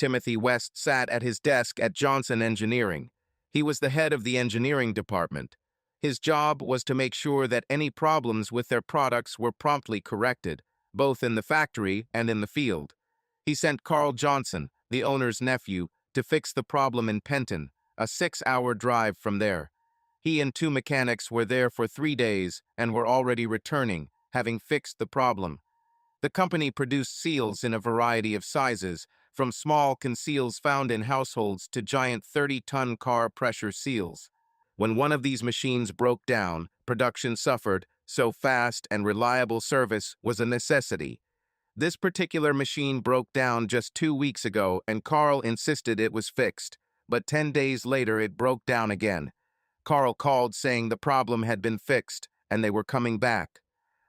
Timothy West sat at his desk at Johnson Engineering. He was the head of the engineering department. His job was to make sure that any problems with their products were promptly corrected, both in the factory and in the field. He sent Carl Johnson, the owner's nephew, to fix the problem in Penton, a 6-hour drive from there. He and 2 mechanics were there for 3 days and were already returning, having fixed the problem. The company produced seals in a variety of sizes, from small conceals found in households to giant 30-ton car pressure seals. When one of these machines broke down, production suffered, so fast and reliable service was a necessity. This particular machine broke down just 2 weeks ago, and Carl insisted it was fixed, but 10 days later it broke down again. Carl called saying the problem had been fixed, and they were coming back.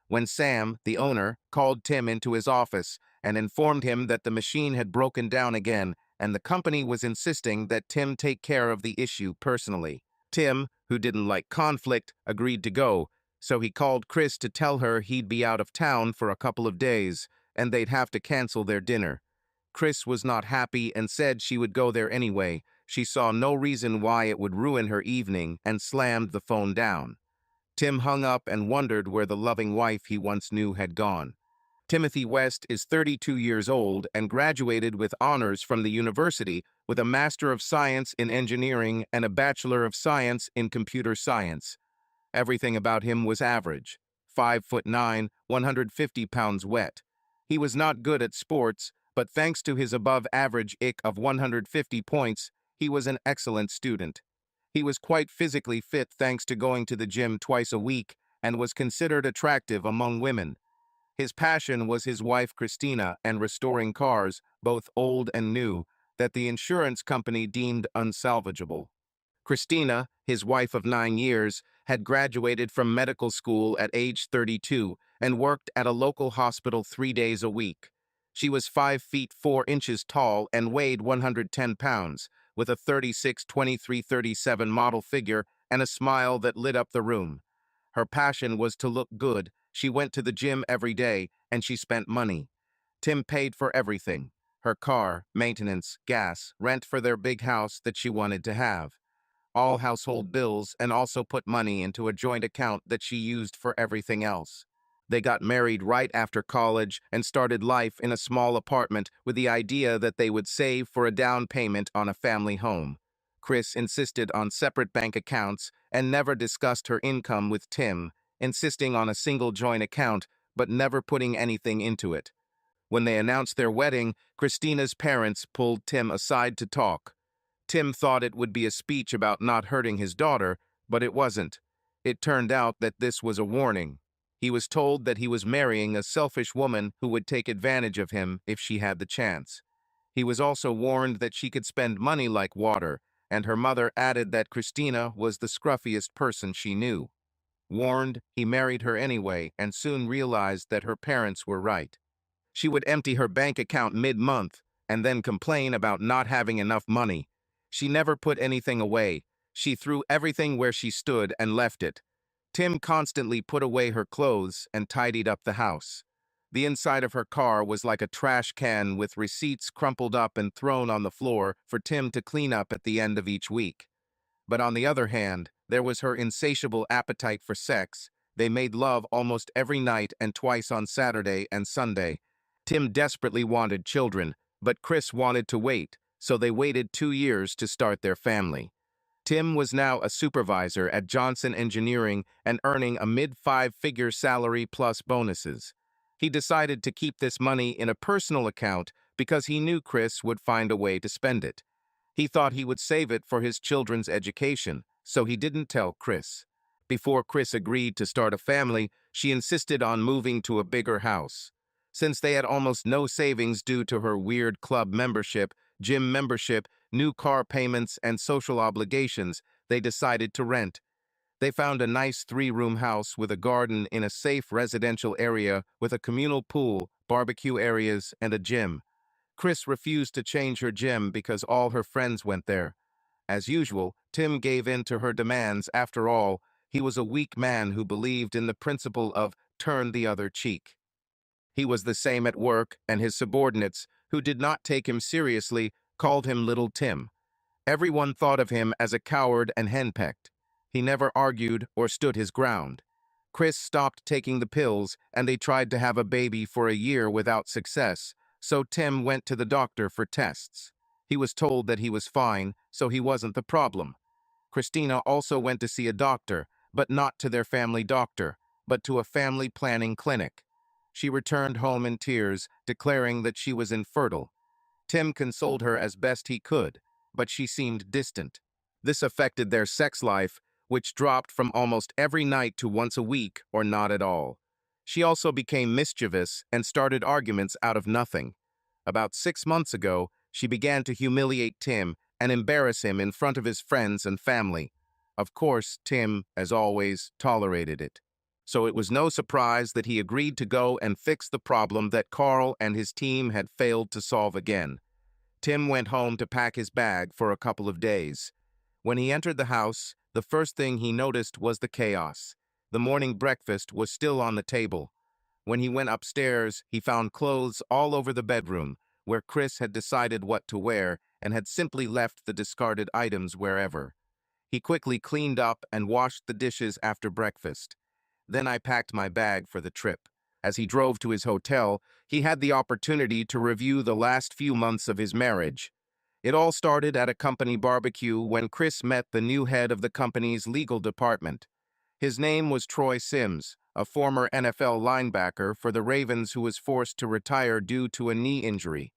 When Sam, the owner, called Tim into his office and informed him that the machine had broken down again and the company was insisting that Tim take care of the issue personally. Tim, who didn't like conflict, agreed to go, so he called Chris to tell her he'd be out of town for a couple of days and they'd have to cancel their dinner. Chris was not happy and said she would go there anyway. She saw no reason why it would ruin her evening and slammed the phone down. Tim hung up and wondered where the loving wife he once knew had gone. Timothy West is 32 years old and graduated with honors from the university with a Master of Science in Engineering and a Bachelor of Science in Computer Science. Everything about him was average. 5'9", 150 pounds wet. He was not good at sports, but thanks to his above-average IQ of 150 points, he was an excellent student. He was quite physically fit thanks to going to the gym twice a week and was considered attractive among women. His passion was his wife Christina and restoring cars, both old and new, that the insurance company deemed unsalvageable. Christina, his wife of 9 years, had graduated from medical school at age 32 and worked at a local hospital 3 days a week. She was 5 feet 4 inches tall and weighed 110 pounds, with a 36-23-37 model figure and a smile that lit up the room. Her passion was to look good. She went to the gym every day, and she spent money. Tim paid for everything: her car, maintenance, gas, rent for their big house that she wanted to have. All household bills, and also put money into a joint account that she used for everything else. They got married right after college and started life in a small apartment with the idea that they would save for a down payment on a family home. Chris insisted on separate bank accounts and never discussed her income with Tim, insisting on a single joint account but never putting anything into it. When they announced their wedding, Christina's parents pulled Tim aside to talk. Tim thought it would be a speech about not hurting his daughter, but it wasn't. It turned out that this was a warning. He was told that he was marrying a selfish woman who would take advantage of him if she had the chance. He was also warned that she could spend money like water, and her mother added that Christina was the scruffiest person she knew. Warned, he married her anyway and soon realized that her parents were right. She would empty her bank account mid-month and then complain about not having enough money. She never put anything away. She threw everything where she stood and left it. Tim constantly put away her clothes and tidied up the house. The inside of her car was like a trash can with receipts crumpled up and thrown on the floor for Tim to clean up at the end of each week. But on the other hand, there was her insatiable appetite for sex. They made love almost every night and twice on Saturday and Sunday. Tim desperately wanted children, but Chris wanted to wait, so they waited 2 years to start their family. Tim was now a supervisor at Johnson Engineering and earning a mid-5-figure salary plus bonuses. He decided to keep this money in a personal account because he knew Chris would find a way to spend it. He thought he would save it for his children's education, so he didn't tell Chris. Before Chris agreed to start a family, she insisted on moving to a bigger house. Since they had almost no savings due to her weird club membership, gym membership, new car payments, and social obligations, they decided to rent. They found a nice 3-room house with a garden in a safe residential area with a communal pool, barbecue areas, and a gym. Chris refused to change her gym because all her friends went there. As usual, Tim gave in to her demands. After all, he was a weak man who believed in the principle of turn the other cheek. He was the same at work, and his subordinates, who did not take him seriously, called him Little Tim. Everyone thought of him as a coward and henpecked. He never argued or stood his ground. Chris stopped taking the pills, and they tried to have a baby for a year without success, so Tim went to the doctor for tests. He was told that he was fine, so he wasn't the problem. Christina also went to see a doctor, but not to their family doctor, but to a family planning clinic. She returned home in tears, declaring that she was infertile. Tim consoled her as best he could, but she seemed distant. This affected their sex life, which dropped from almost every night to once a week or not at all. She also became mischievous and started arguments out of nothing. About 6 months ago, she began to humiliate Tim and embarrass him in front of his friends and family. Of course, Tim, as always, tolerated it. So it was no surprise that he agreed to go and fix the problem that Carl and his team had failed to solve again. Tim went home to pack his bag for a couple of days. When he entered the house, the first thing he noticed was the chaos. The morning breakfast was still on the table. When he went upstairs, he found clothes all over the bedroom, where Chris had decided what to wear and had simply left the discarded items wherever. He quickly cleaned up and washed the dishes after breakfast. Then I packed my bag for the trip. As he drove to his hotel, he had the opportunity to review the last few months of his marriage. It all started at a company barbecue when Chris met the new head of the company's legal department. His name was Troy Sims, a former NFL linebacker for the Ravens who was forced to retire due to a knee injury.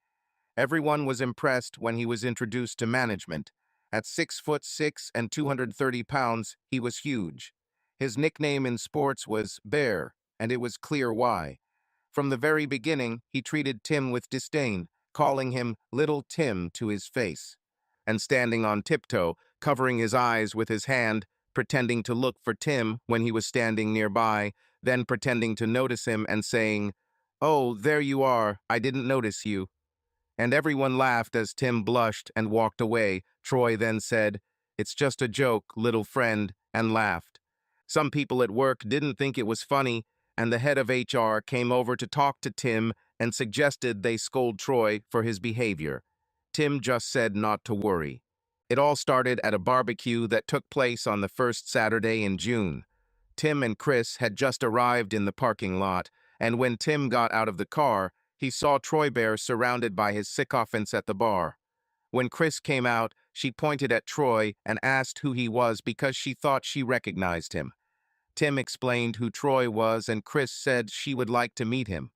Everyone was impressed when he was introduced to management. At 6'6" and 230 pounds, he was huge. His nickname in sports was Bear, and it was clear why. From the very beginning, he treated Tim with disdain, calling him Little Tim to his face, and standing on tiptoe, covering his eyes with his hand, pretending to look for Tim when he was standing nearby, then pretending to notice him and saying, "Oh, there you are, I didn't notice you." And everyone laughed as Tim blushed and walked away. Troy then said, "It's just a joke, little friend," and laughed. Some people at work didn't think it was funny, and the head of HR came over to talk to Tim and suggested they scold Troy for his behavior. Tim just said not to worry. It all started at a barbecue that took place on the first Saturday in June. Tim and Chris had just arrived in the parking lot, and when Tim got out of the car, he saw Troy Bear surrounded by his sycophants at the bar. When Chris came out, she pointed at Troy and asked who he was because she thought she recognized him. Tim explained who Troy was, and Chris said she would like to meet him.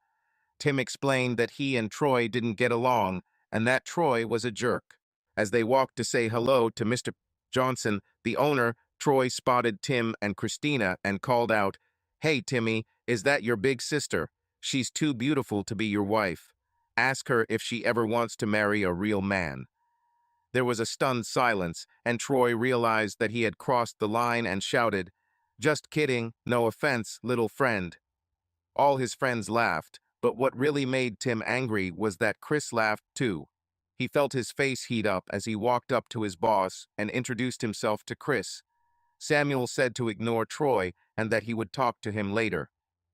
Tim explained that he and Troy didn't get along and that Troy was a jerk. As they walked to say hello to Mr. Johnson, the owner, Troy spotted Tim and Christina and called out, "Hey, Timmy, is that your big sister? She's too beautiful to be your wife. Ask her if she ever wants to marry a real man." There was a stunned silence, and Troy realized that he had crossed the line and shouted, "Just kidding, no offense, little friend." All his friends laughed, but what really made Tim angry was that Chris laughed too. He felt his face heat up as he walked up to his boss and introduced himself to Chris. Samuel said to ignore Troy and that he would talk to him later.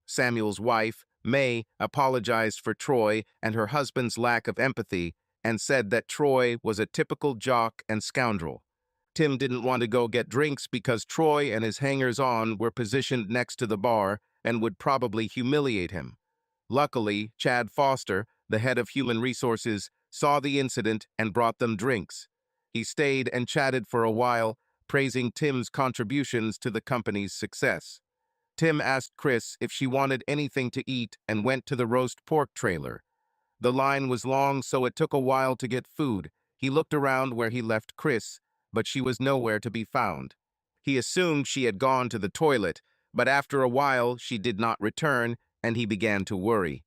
Samuel's wife, May, apologized for Troy and her husband's lack of empathy and said that Troy was a typical jock and scoundrel. Tim didn't want to go get drinks because Troy and his hangers-on were positioned next to the bar and would probably humiliate him. Luckily, Chad Foster, the head of human resources, saw the incident and brought them drinks. He stayed and chatted for a while, praising Tim's contributions to the company's success. Tim asked Chris if she wanted anything to eat and went to the roast pork trailer. The line was long, so it took a while to get food. He looked around where he left Chris, but she was nowhere to be found. He assumed she had gone to the toilet, but after a while she did not return, and he began to worry.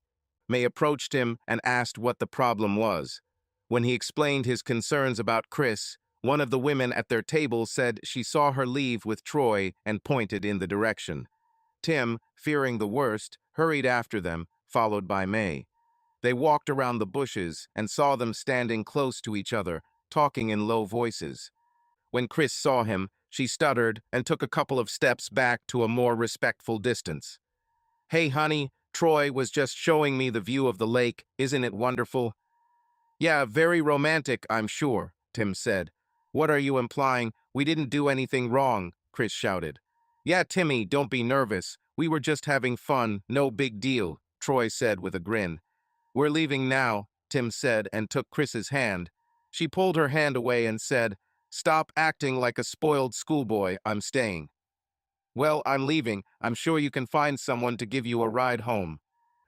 May approached him and asked what the problem was. When he explained his concerns about Chris, one of the women at their table said she saw her leave with Troy and pointed in the direction. Tim, fearing the worst, hurried after them, followed by May. They walked around the bushes and saw them standing close to each other, talking in low voices. When Chris saw him, she stuttered and took a couple of steps back to a more respectful distance. "Hey, honey, Troy was just showing me the view of the lake. Isn't it wonderful?" Yeah, very romantic, I'm sure, Tim said. What are you implying? We didn't do anything wrong, Chris shouted. Yeah, Timmy, don't be nervous. We were just having fun, no big deal, Troy said with a grin. We're leaving now, Tim said and took Chris's hand. She pulled her hand away and said, Stop acting like a spoiled schoolboy, I'm staying. Well, I'm leaving. I'm sure you can find someone to give you a ride home.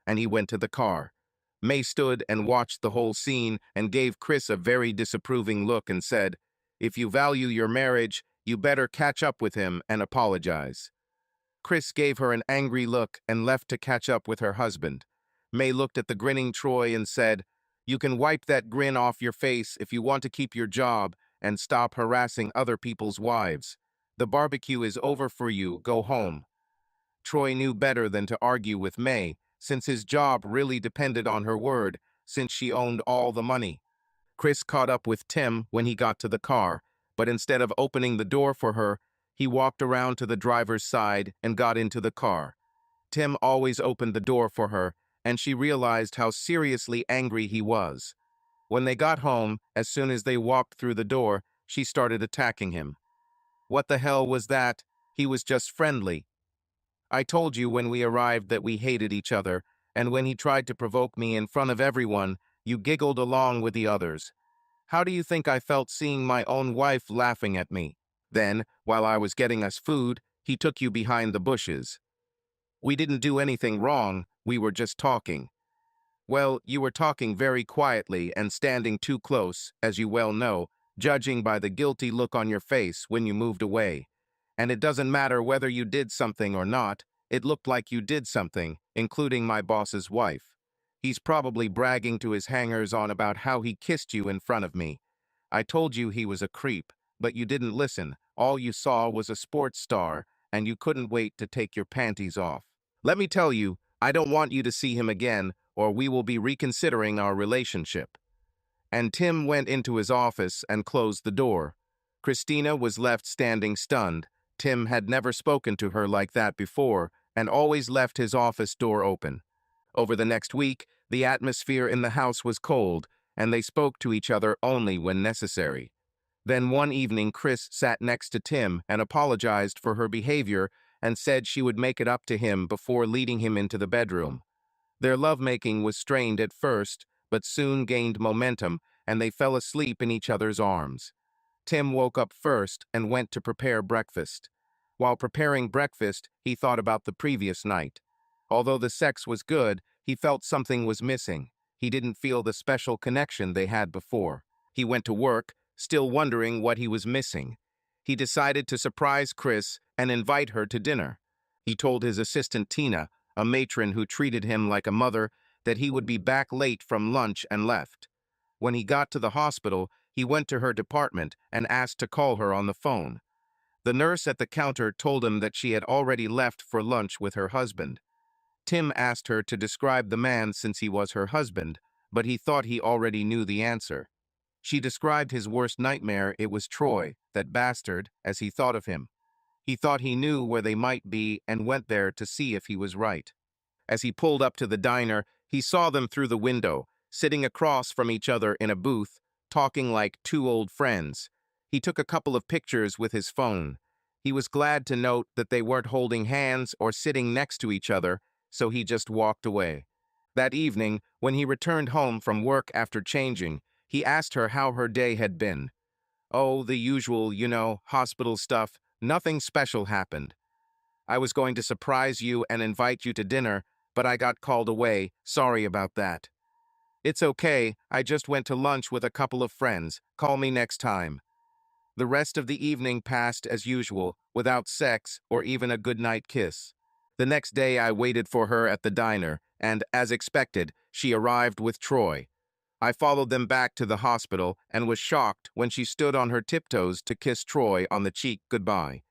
And he went to the car. May stood and watched the whole scene and gave Chris a very disapproving look and said, If you value your marriage, you better catch up with him and apologize. Chris gave her an angry look and left to catch up with her husband. May looked at the grinning Troy and said, You can wipe that grin off your face if you want to keep your job and stop harassing other people's wives. The barbecue is over for you, go home. Troy knew better than to argue with May, since his job really depended on her word, since she owned all the money. Chris caught up with Tim when he got to the car, but instead of opening the door for her, he walked around to the driver's side and got into the car. Tim always opened the door for her, and she realized how seriously angry he was. When they got home, as soon as they walked through the door, she started attacking him. What the hell was that? He was just friendly. I told you when we arrived that we hated each other, and when he tried to provoke me in front of everyone, you giggled along with the others. How do you think I felt seeing my own wife laughing at me? Then, while I was getting us food, he took you behind the bushes. We didn't do anything wrong, we were just talking. Well, you were talking very quietly and standing too close, as you well know, judging by the guilty look on your face when you moved away. And it doesn't matter whether you did something or not, it looked like you did something, including my boss's wife. He's probably bragging to his hangers-on about how he kissed you in front of me. I told you he was a creep, but you didn't listen. All you saw was a sports star, and you couldn't wait to take your panties off. Let me tell you, I don't want you to see him again, or we will be reconsidering our relationship. And Tim went into his office and closed the door. Christina was left standing stunned. Tim had never spoken to her like that before and always left his office door open. Over the next week, the atmosphere in the house was cold, and they spoke to each other only when necessary. Then one evening, Chris sat next to Tim and apologized for her behavior and said she would make it up to him before leading him into the bedroom. Their lovemaking was strained at first, but soon gained momentum, and they fell asleep in each other's arms. Tim woke up first and went to prepare breakfast. While preparing breakfast, he thought about the previous night. Although the sex was good, he felt something was missing. He didn't feel the special connection they had before. He went to work, still wondering what he was missing. He decided to surprise Chris and invite her to dinner. He told his assistant Tina, a matron who treated him like a mother, that he would be back late from lunch and left. When he got to the hospital, he went to her department and asked to call her on the phone. The nurse at the counter told him that she had already left for lunch with her husband. Tim asked her to describe the man since he was her husband, but he thought he already knew the answer. She described his worst nightmare. It was Troy, that bastard, as he thought of him. He thought he knew where they might be and went there to see if he was right. As he pulled up to the diner, he saw them through the window, sitting across from each other in a booth, talking like two old friends. He took a couple of pictures with his phone. He was glad to note that they weren't holding hands or sitting next to each other, so he just walked away. That evening, when he returned home from work after changing, he asked her how her day had been. Oh, the usual, hospital stuff. Nothing special happened. I was going to surprise you and invite you to dinner, but I got called away. Sorry about that. It's okay, I just went to lunch with a couple of friends. Call me next time. The rest of the evening passed as usual, without sex or even a goodnight kiss. The next day I waited for her at the diner, and, as expected, she arrived with Troy. I followed them back to the hospital and was shocked when she stood on her tiptoes to kiss Troy on the cheek goodbye.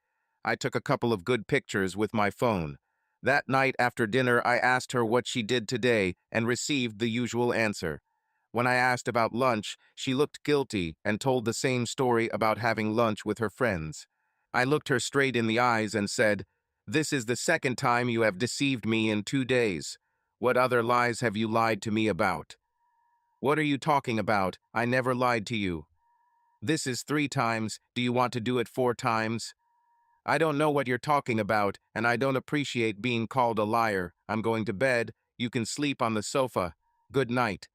I took a couple of good pictures with my phone. That night after dinner, I asked her what she did today and received the usual answer. When I asked about lunch, she looked guilty and told the same story about having lunch with her friends. I looked her straight in the eyes and said, "This is the second time you have deceived me in 2 days. What other lies have you lied to me about?" What are you talking about? I never lied to you. This is 3 times. Do you want to do it 4 times? I don't know what you're talking about, and I don't appreciate being called a liar. I'm going to bed. You can sleep on the sofa. Good night.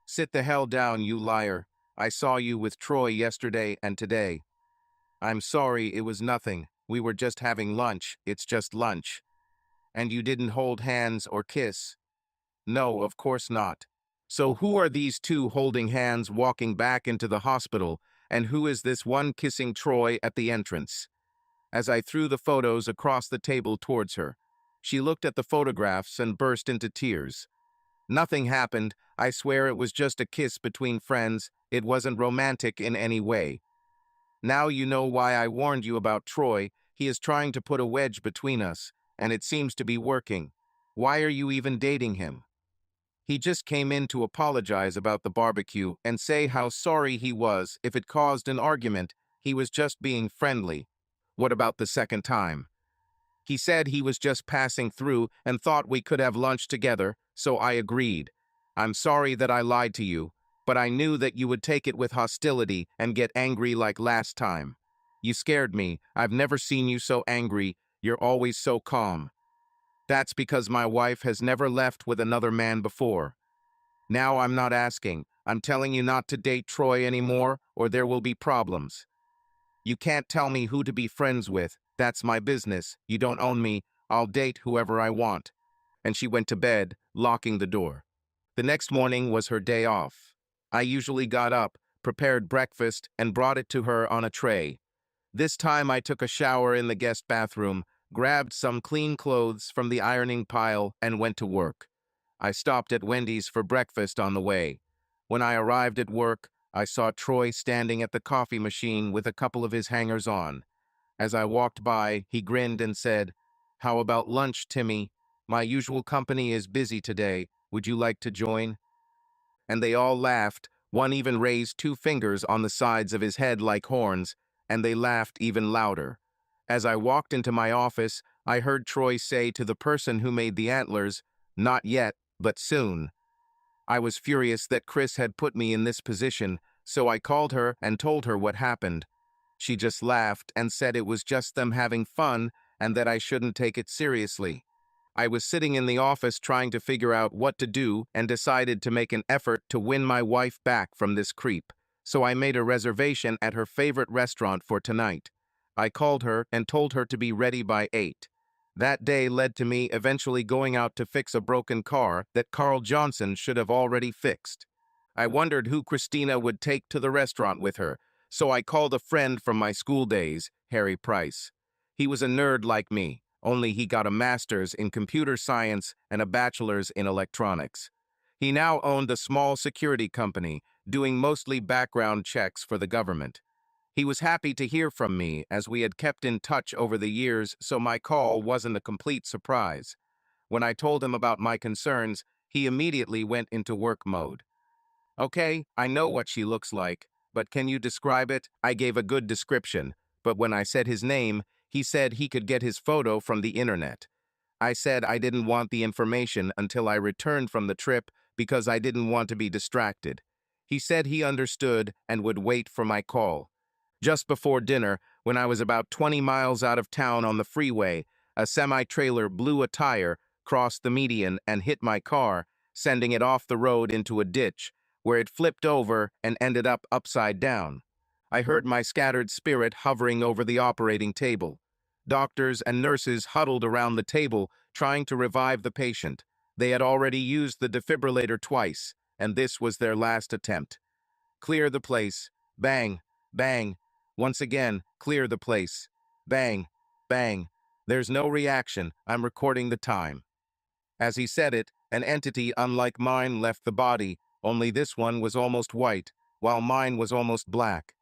Sit the hell down, you liar. I saw you with Troy yesterday and today. I'm sorry, it was nothing. We were just having lunch. It's just lunch. And you didn't hold hands or kiss? No, of course not. So who are these two holding hands walking back into the hospital, and who is this one kissing Troy at the entrance? As I threw the photos across the table towards her, she looked at the photographs and burst into tears. Nothing happened. I swear it was just a kiss between friends. It wasn't romantic in any way. Now you know why I warned you about Troy. He is trying to put a wedge between us, and it seems to be working. Why are you even dating him? He just came in to apologize about the barbecue and say how sorry he was if it caused an argument. He was just being friendly. What about the second time? He said he was just passing through and thought we could have lunch together, so I agreed. I'm sorry that I lied to you, but I knew that you would take it with hostility and get angry like last time. You scared me. I've never seen you so angry. You're always so calm. That's because my wife has never left with another man before. Now I'm not asking. I'm telling you not to date Troy anymore, or there will be problems. You can't tell me who to be friends with. That's my business. You don't own me. I'll date whoever I want. And she went to bed, locking the door. The next morning was her day off. I usually got up, prepared breakfast, and brought it to her on a tray. This time I took a shower in the guest bathroom, grabbed some clean clothes from the ironing pile, and went to work. I stopped at Wendy's for breakfast on the way. When I arrived at work, I saw Troy standing at the coffee machine with a couple of his hangers-on. As I walked by, he grinned and said, "How about lunch, Timmy? My usual company is busy today. Would you like to join?" And they all laughed. One even raised 2 fingers on the sides of his head like horns, and they laughed even louder. As I walked into my office, I heard Troy say to the person who made the antlers, "Not yet, but soon." I was furious that Chris had put me in this position, so I called her and told her what happened. She just laughed and said it was just them having fun and that I shouldn't take it seriously. I was sitting in the office trying to figure out what to do and decided to make an effort to win my wife back from this creep. So I made a reservation at her favorite restaurant for tonight. I called her and told her to be ready by 8. That day led to me eventually going out to fix a broken car that Carl Johnson should have already fixed. I wondered who Christina would take to the restaurant with her, so I called a friend from my school days, Harry Price. He was a nerd like me, only he got a master's in computer science and a bachelor's in electronics. He now owned a small security company, doing mostly background checks for the government. He was happy to hear from me, as we had kept in touch over the years, so my call wasn't a complete surprise. When I told him about my concerns, he immediately went into work mode. "Okay, I know what she looks like, but can you describe it?" I gave a good description, but when I said his name, he said he could get his photo from the internet. I said I didn't want the information until I returned from the trip because I didn't want to be distracted. He said he understood and would wait for my call. Just before dinner, when I was about 20 miles out of town on the freeway, a semi-trailer blew a tire, crossed the median, and hit my car, sending it off the road into a ditch, where it flipped over and ended up upside down. I heard my scattered spirit hovering over the operating table. Doctors and nurses huddled around the table, trying to revive the patient. They had already used the defibrillator twice, and this was their last attempt. "Clear the place." Bang, bang. Once again, "Clear the place." Bang, bang. There's no reaction. I'm recording the time. As he said it, an entity unlike mine left the body, only this one was almost white, while mine was almost black.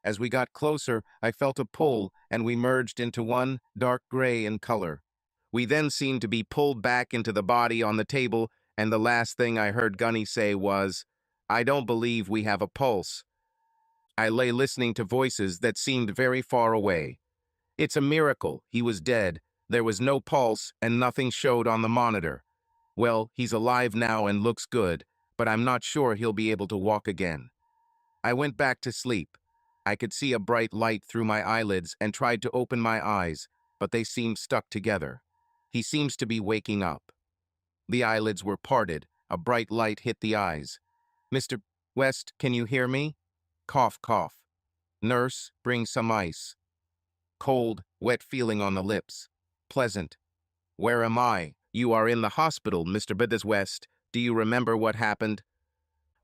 As we got closer, I felt a pull, and we merged into one, dark gray in color. We then seemed to be pulled back into the body on the table, and the last thing I heard Gunny say was, "I don't believe we have a pulse." I lay listening to voices that seemed very far away. "It's a miracle. He was dead. There was no pulse, and nothing showed on the monitor." "Well, he's alive now and looks good, but I'm not sure he'll be able to walk again. I went back to sleep. I could see a bright light through my eyelids and tried to open my eyes, but they seemed stuck together. He seems to be waking up. The eyelids were parted. A bright light hit the eyes. Mr. West, can you hear me? Cough, cough. Nurse, bring some ice. Cold, wet feeling on the lips. Pleasant. Where am I? You are in the hospital, Mr. West. Do you remember what happened?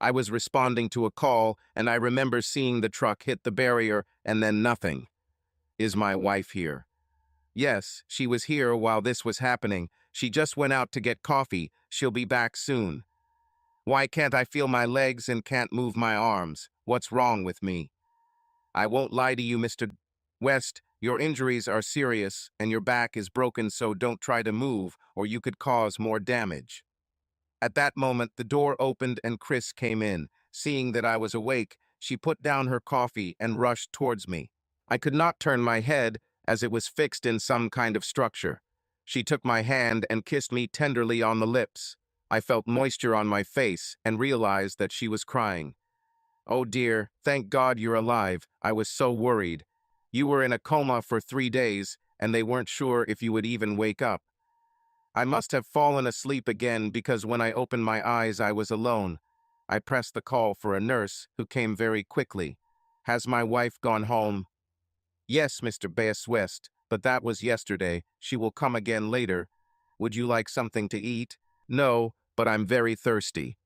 I was responding to a call, and I remember seeing the truck hit the barrier and then nothing. Is my wife here? Yes, she was here while this was happening. She just went out to get coffee. She'll be back soon. Why can't I feel my legs and can't move my arms? What's wrong with me? I won't lie to you, Mr. West. Your injuries are serious and your back is broken, so don't try to move or you could cause more damage. At that moment, the door opened and Chris came in. Seeing that I was awake, she put down her coffee and rushed towards me. I could not turn my head as it was fixed in some kind of structure. She took my hand and kissed me tenderly on the lips. I felt moisture on my face and realized that she was crying. Oh dear, thank God you're alive. I was so worried. You were in a coma for 3 days, and they weren't sure if you would even wake up. I must have fallen asleep again because when I opened my eyes, I was alone. I pressed the call for a nurse who came very quickly. Has my wife gone home? Yes, Mr. West, but that was yesterday. She will come again later. Would you like something to eat? No, but I'm very thirsty.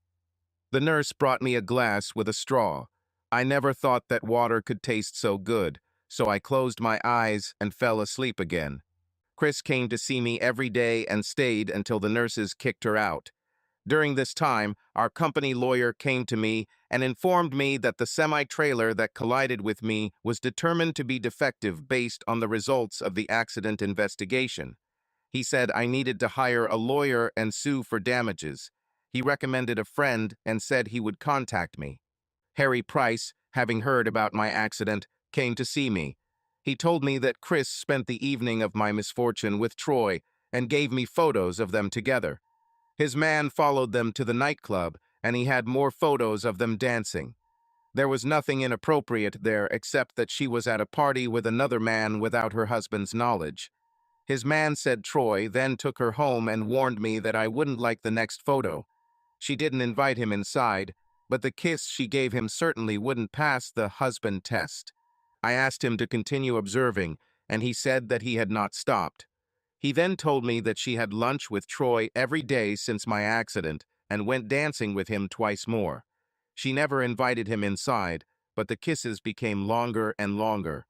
The nurse brought me a glass with a straw. I never thought that water could taste so good, so I closed my eyes and fell asleep again. Chris came to see me every day and stayed until the nurses kicked her out. During this time, our company lawyer came to me and informed me that the semi-trailer that collided with me was determined to be defective based on the results of the accident investigation. He said I needed to hire a lawyer and sue for damages. He recommended a friend and said he would contact me. Harry Price, having heard about my accident, came to see me. He told me that Chris spent the evening of my misfortune with Troy and gave me photos of them together. His man followed them to the nightclub, and he had more photos of them dancing. There was nothing inappropriate there except that she was at a party with another man without her husband's knowledge. His man said Troy then took her home and warned me that I wouldn't like the next photo. She didn't invite him inside, but the kiss she gave him certainly wouldn't pass the husband test. I asked him to continue observing, and he said that he had not stopped. He then told me that she had lunch with Troy every day since my accident and went dancing with him twice more. She never invited him inside, but the kisses became longer and longer.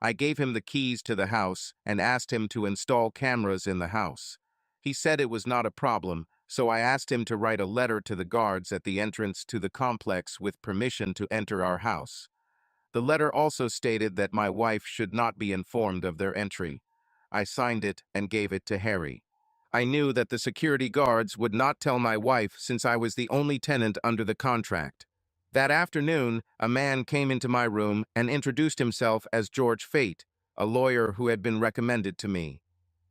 I gave him the keys to the house and asked him to install cameras in the house. He said it was not a problem, so I asked him to write a letter to the guards at the entrance to the complex with permission to enter our house. The letter also stated that my wife should not be informed of their entry. I signed it and gave it to Harry. I knew that the security guards would not tell my wife since I was the only tenant under the contract. That afternoon, a man came into my room and introduced himself as George Fate, a lawyer who had been recommended to me.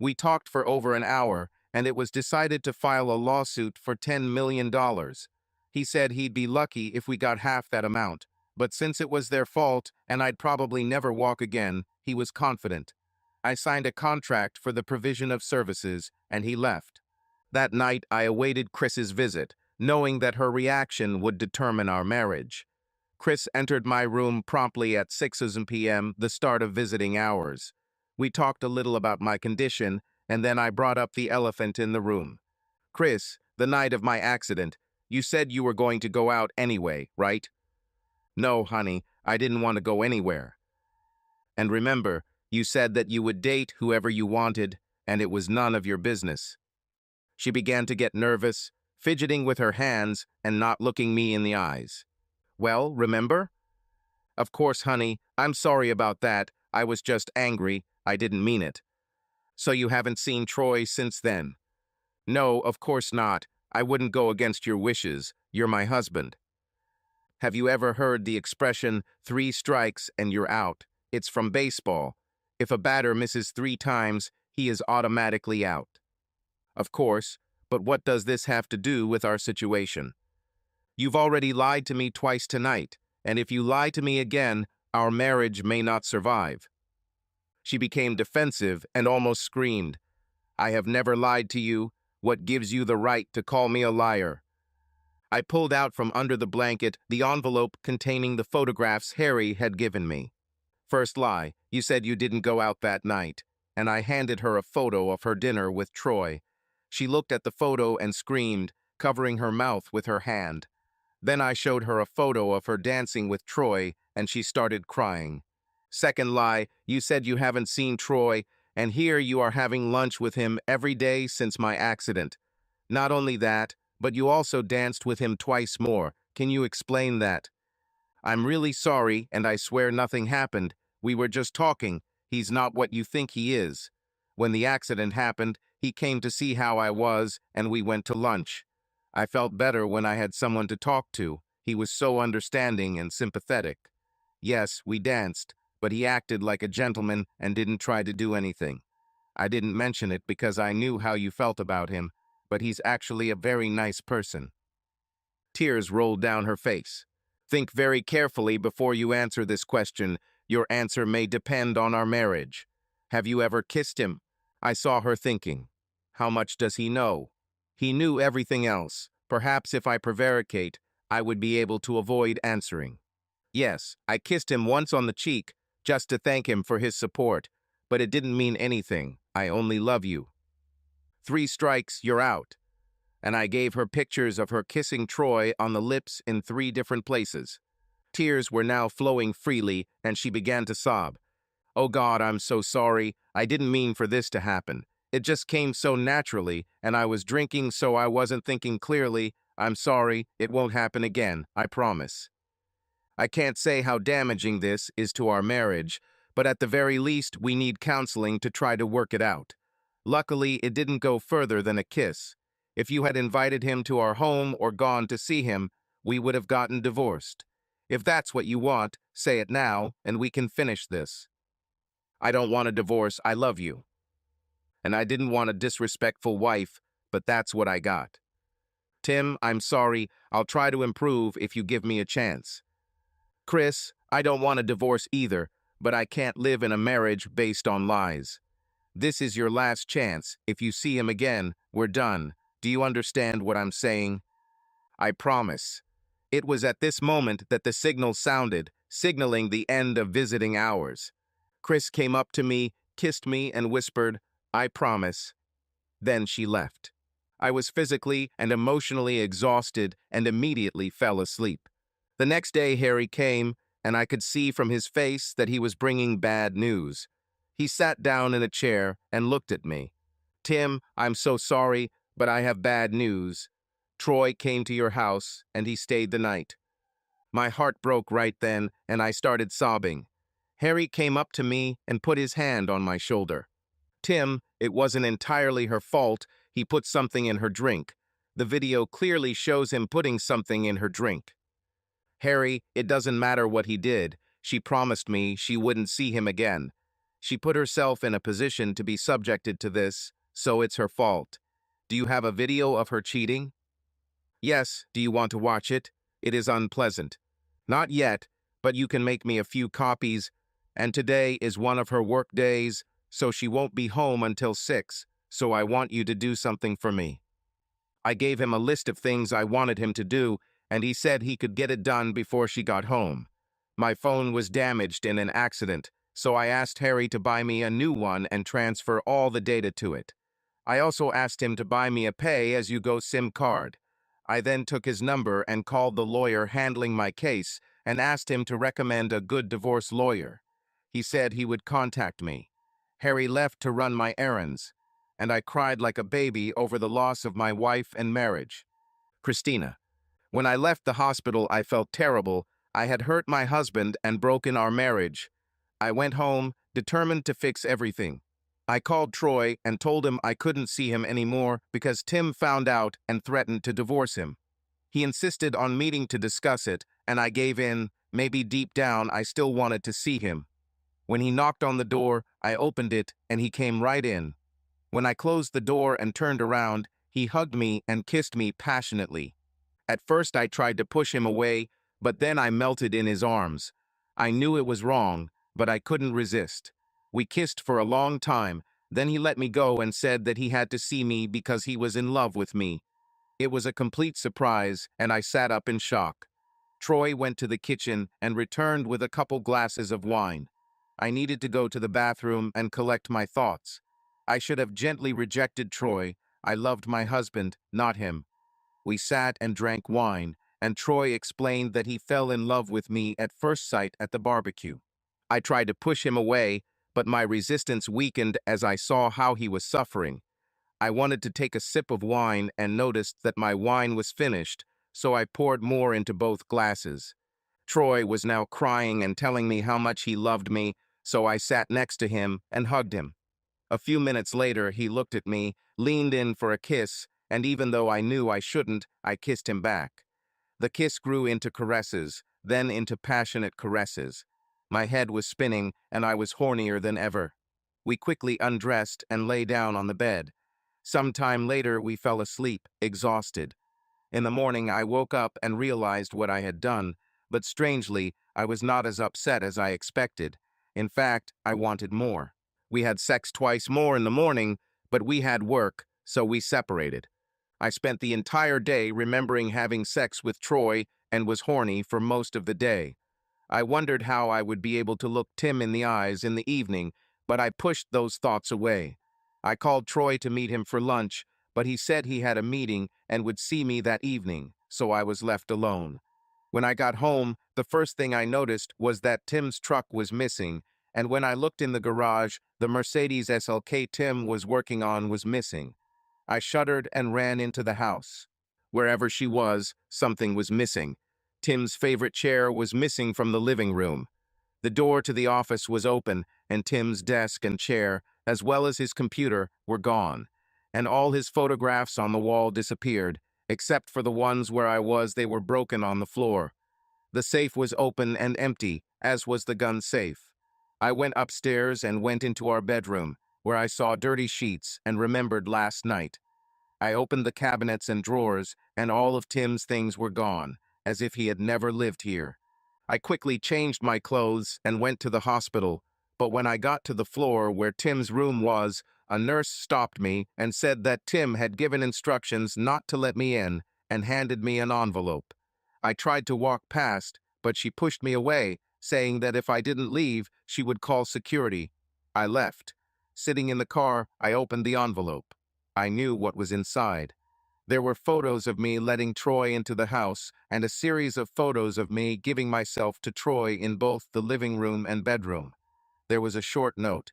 We talked for over an hour, and it was decided to file a lawsuit for $10 million. He said he'd be lucky if we got half that amount, but since it was their fault and I'd probably never walk again, he was confident. I signed a contract for the provision of services, and he left. That night, I awaited Chris's visit, knowing that her reaction would determine our marriage. Chris entered my room promptly at 6 p.m., the start of visiting hours. We talked a little about my condition, and then I brought up the elephant in the room. Chris, the night of my accident, you said you were going to go out anyway, right? No, honey, I didn't want to go anywhere. And remember, you said that you would date whoever you wanted, and it was none of your business. She began to get nervous, fidgeting with her hands and not looking me in the eyes. Well, remember? Of course, honey, I'm sorry about that. I was just angry. I didn't mean it. So you haven't seen Troy since then? No, of course not. I wouldn't go against your wishes. You're my husband. Have you ever heard the expression, 3 strikes and you're out? It's from baseball. If a batter misses 3 times, he is automatically out. Of course, but what does this have to do with our situation? You've already lied to me twice tonight, and if you lie to me again, our marriage may not survive." She became defensive and almost screamed, "I have never lied to you. What gives you the right to call me a liar?" I pulled out from under the blanket the envelope containing the photographs Harry had given me. "First lie, you said you didn't go out that night," and I handed her a photo of her dinner with Troy. She looked at the photo and screamed, covering her mouth with her hand. Then I showed her a photo of her dancing with Troy, and she started crying. "Second lie, you said you haven't seen Troy, and here you are having lunch with him every day since my accident. Not only that, but you also danced with him twice more. Can you explain that?" "I'm really sorry, and I swear nothing happened. We were just talking. He's not what you think he is. When the accident happened, he came to see how I was, and we went to lunch. I felt better when I had someone to talk to. He was so understanding and sympathetic. Yes, we danced, but he acted like a gentleman and didn't try to do anything. I didn't mention it because I knew how you felt about him, but he's actually a very nice person." Tears rolled down her face. "Think very carefully before you answer this question. Your answer may depend on our marriage. Have you ever kissed him?" I saw her thinking. How much does he know? He knew everything else. Perhaps if I prevaricate, I would be able to avoid answering. "Yes, I kissed him once on the cheek, just to thank him for his support, but it didn't mean anything. I only love you. 3 strikes, you're out." And I gave her pictures of her kissing Troy on the lips in 3 different places. Tears were now flowing freely, and she began to sob. "Oh God, I'm so sorry. I didn't mean for this to happen. It just came so naturally, and I was drinking so I wasn't thinking clearly. I'm sorry. It won't happen again, I promise." I can't say how damaging this is to our marriage, but at the very least we need counseling to try to work it out. Luckily, it didn't go further than a kiss. If you had invited him to our home or gone to see him, we would have gotten divorced. If that's what you want, say it now, and we can finish this. I don't want a divorce, I love you. And I didn't want a disrespectful wife, but that's what I got. Tim, I'm sorry, I'll try to improve if you give me a chance. Chris, I don't want a divorce either, but I can't live in a marriage based on lies. This is your last chance. If you see him again, we're done. Do you understand what I'm saying? I promise. It was at this moment that the signal sounded, signaling the end of visiting hours. Chris came up to me, kissed me, and whispered, "I promise." Then she left. I was physically and emotionally exhausted and immediately fell asleep. The next day Harry came, and I could see from his face that he was bringing bad news. He sat down in a chair and looked at me. "Tim, I'm so sorry, but I have bad news. Troy came to your house, and he stayed the night." My heart broke right then, and I started sobbing. Harry came up to me and put his hand on my shoulder. "Tim, it wasn't entirely her fault. He put something in her drink. The video clearly shows him putting something in her drink." "Harry, it doesn't matter what he did. She promised me she wouldn't see him again. She put herself in a position to be subjected to this, so it's her fault. Do you have a video of her cheating?" "Yes, do you want to watch it? It is unpleasant." "Not yet, but you can make me a few copies, and today is one of her work days, so she won't be home until 6, so I want you to do something for me." I gave him a list of things I wanted him to do, and he said he could get it done before she got home. My phone was damaged in an accident, so I asked Harry to buy me a new one and transfer all the data to it. I also asked him to buy me a pay-as-you-go SIM card. I then took his number and called the lawyer handling my case and asked him to recommend a good divorce lawyer. He said he would contact me. Harry left to run my errands, and I cried like a baby over the loss of my wife and marriage. Christina. When I left the hospital, I felt terrible. I had hurt my husband and broken our marriage. I went home, determined to fix everything. I called Troy and told him I couldn't see him anymore because Tim found out and threatened to divorce him. He insisted on meeting to discuss it, and I gave in. Maybe deep down I still wanted to see him. When he knocked on the door, I opened it, and he came right in. When I closed the door and turned around, he hugged me and kissed me passionately. At first I tried to push him away, but then I melted in his arms. I knew it was wrong, but I couldn't resist. We kissed for a long time, then he let me go and said that he had to see me because he was in love with me. It was a complete surprise, and I sat up in shock. Troy went to the kitchen and returned with a couple glasses of wine. I needed to go to the bathroom and collect my thoughts. I should have gently rejected Troy. I loved my husband, not him. We sat and drank wine, and Troy explained that he fell in love with me at first sight at the barbecue. I tried to push him away, but my resistance weakened as I saw how he was suffering. I wanted to take a sip of wine and noticed that my wine was finished, so I poured more into both glasses. Troy was now crying and telling me how much he loved me, so I sat next to him and hugged him. A few minutes later, he looked at me, leaned in for a kiss, and even though I knew I shouldn't, I kissed him back. The kiss grew into caresses, then into passionate caresses. My head was spinning, and I was hornier than ever. We quickly undressed and lay down on the bed. Some time later, we fell asleep, exhausted. In the morning, I woke up and realized what I had done, but strangely, I was not as upset as I expected. In fact, I wanted more. We had sex twice more in the morning, but we had work, so we separated. I spent the entire day remembering having sex with Troy and was horny for most of the day. I wondered how I would be able to look Tim in the eyes in the evening, but I pushed those thoughts away. I called Troy to meet him for lunch, but he said he had a meeting and would see me that evening, so I was left alone. When I got home, the first thing I noticed was that Tim's truck was missing, and when I looked in the garage, the Mercedes SLK Tim was working on was missing. I shuddered and ran into the house. Wherever she was, something was missing. Tim's favorite chair was missing from the living room. The door to the office was open, and Tim's desk and chair, as well as his computer, were gone. And all his photographs on the wall disappeared, except for the ones where they were broken on the floor. The safe was open and empty, as was the gun safe. I went upstairs and went into our bedroom, where I saw dirty sheets and remembered last night. I opened the cabinets and drawers, and all of Tim's things were gone, as if he had never lived here. I quickly changed my clothes and went to the hospital, but when I got to the floor where Tim's room was, a nurse stopped me and said that Tim had given instructions not to let me in and handed me an envelope. I tried to walk past, but she pushed me away, saying that if I didn't leave, she would call security. I left. Sitting in the car, I opened the envelope. I knew what was inside. There were photos of me letting Troy into the house and a series of photos of me giving myself to Troy in both the living room and bedroom. There was a short note.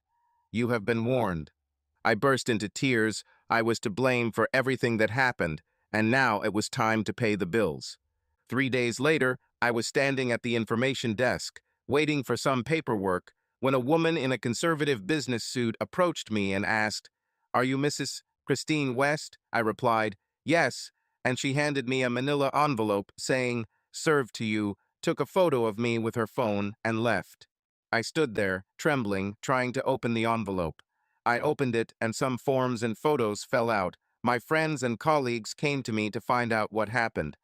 "You have been warned." I burst into tears. I was to blame for everything that happened, and now it was time to pay the bills. 3 days later, I was standing at the information desk, waiting for some paperwork, when a woman in a conservative business suit approached me and asked, "Are you Mrs. Christine West?" I replied, "Yes," and she handed me a manila envelope saying, "Served to you," took a photo of me with her phone, and left. I stood there, trembling, trying to open the envelope. I opened it, and some forms and photos fell out. My friends and colleagues came to me to find out what happened.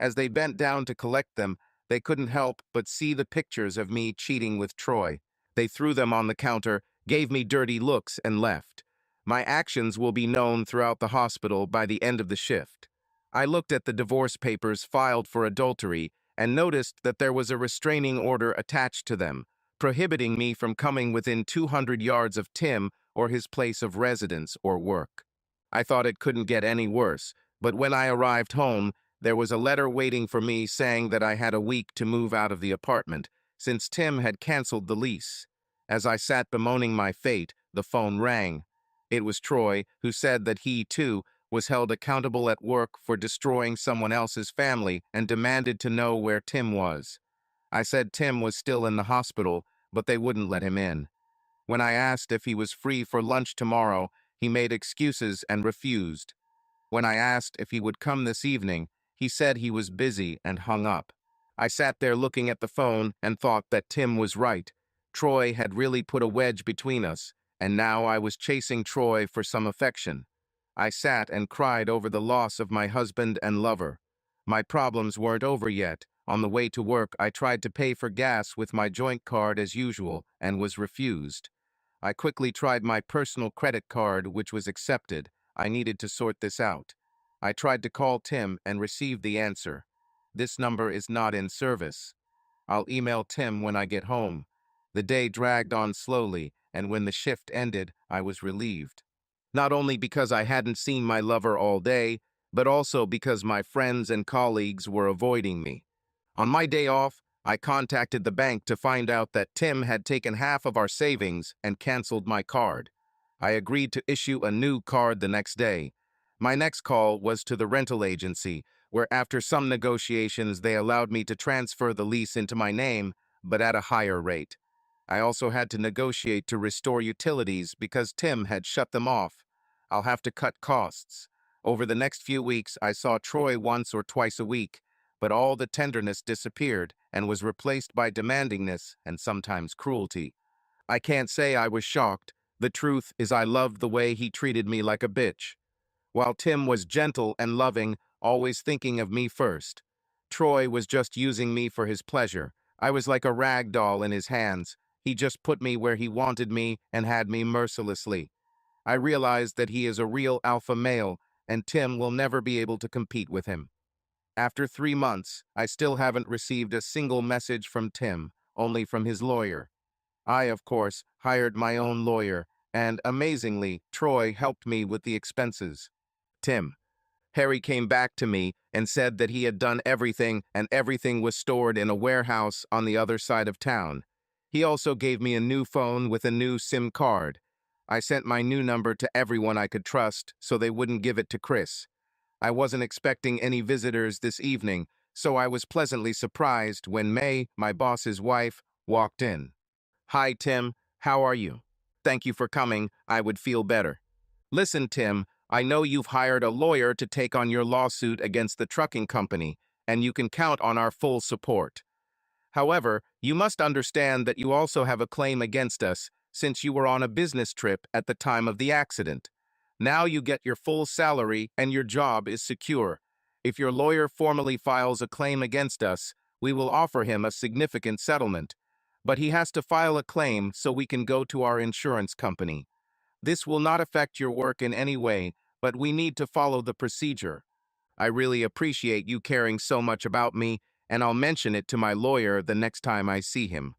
As they bent down to collect them, they couldn't help but see the pictures of me cheating with Troy. They threw them on the counter, gave me dirty looks, and left. My actions will be known throughout the hospital by the end of the shift. I looked at the divorce papers filed for adultery and noticed that there was a restraining order attached to them, prohibiting me from coming within 200 yards of Tim or his place of residence or work. I thought it couldn't get any worse, but when I arrived home, there was a letter waiting for me saying that I had a week to move out of the apartment, since Tim had canceled the lease. As I sat bemoaning my fate, the phone rang. It was Troy, who said that he, too, was held accountable at work for destroying someone else's family and demanded to know where Tim was. I said Tim was still in the hospital, but they wouldn't let him in. When I asked if he was free for lunch tomorrow, he made excuses and refused. When I asked if he would come this evening, he said he was busy and hung up. I sat there looking at the phone and thought that Tim was right. Troy had really put a wedge between us, and now I was chasing Troy for some affection. I sat and cried over the loss of my husband and lover. My problems weren't over yet. On the way to work, I tried to pay for gas with my joint card as usual and was refused. I quickly tried my personal credit card, which was accepted. I needed to sort this out. I tried to call Tim and received the answer. This number is not in service. I'll email Tim when I get home. The day dragged on slowly, and when the shift ended, I was relieved. Not only because I hadn't seen my lover all day, but also because my friends and colleagues were avoiding me. On my day off, I contacted the bank to find out that Tim had taken half of our savings and canceled my card. I agreed to issue a new card the next day. My next call was to the rental agency, where after some negotiations they allowed me to transfer the lease into my name, but at a higher rate. I also had to negotiate to restore utilities because Tim had shut them off. I'll have to cut costs. Over the next few weeks, I saw Troy once or twice a week, but all the tenderness disappeared and was replaced by demandingness and sometimes cruelty. I can't say I was shocked. The truth is I loved the way he treated me like a bitch. While Tim was gentle and loving, always thinking of me first, Troy was just using me for his pleasure. I was like a rag doll in his hands. He just put me where he wanted me and had me mercilessly. I realized that he is a real alpha male, and Tim will never be able to compete with him. After 3 months, I still haven't received a single message from Tim, only from his lawyer. I, of course, hired my own lawyer, and amazingly, Troy helped me with the expenses. Tim. Harry came back to me and said that he had done everything and everything was stored in a warehouse on the other side of town. He also gave me a new phone with a new SIM card. I sent my new number to everyone I could trust so they wouldn't give it to Chris. I wasn't expecting any visitors this evening, so I was pleasantly surprised when May, my boss's wife, walked in. Hi, Tim. How are you? Thank you for coming. I would feel better. Listen, Tim, I know you've hired a lawyer to take on your lawsuit against the trucking company, and you can count on our full support. However, you must understand that you also have a claim against us since you were on a business trip at the time of the accident. Now you get your full salary and your job is secure. If your lawyer formally files a claim against us, we will offer him a significant settlement. But he has to file a claim so we can go to our insurance company. This will not affect your work in any way, but we need to follow the procedure. I really appreciate you caring so much about me, and I'll mention it to my lawyer the next time I see him.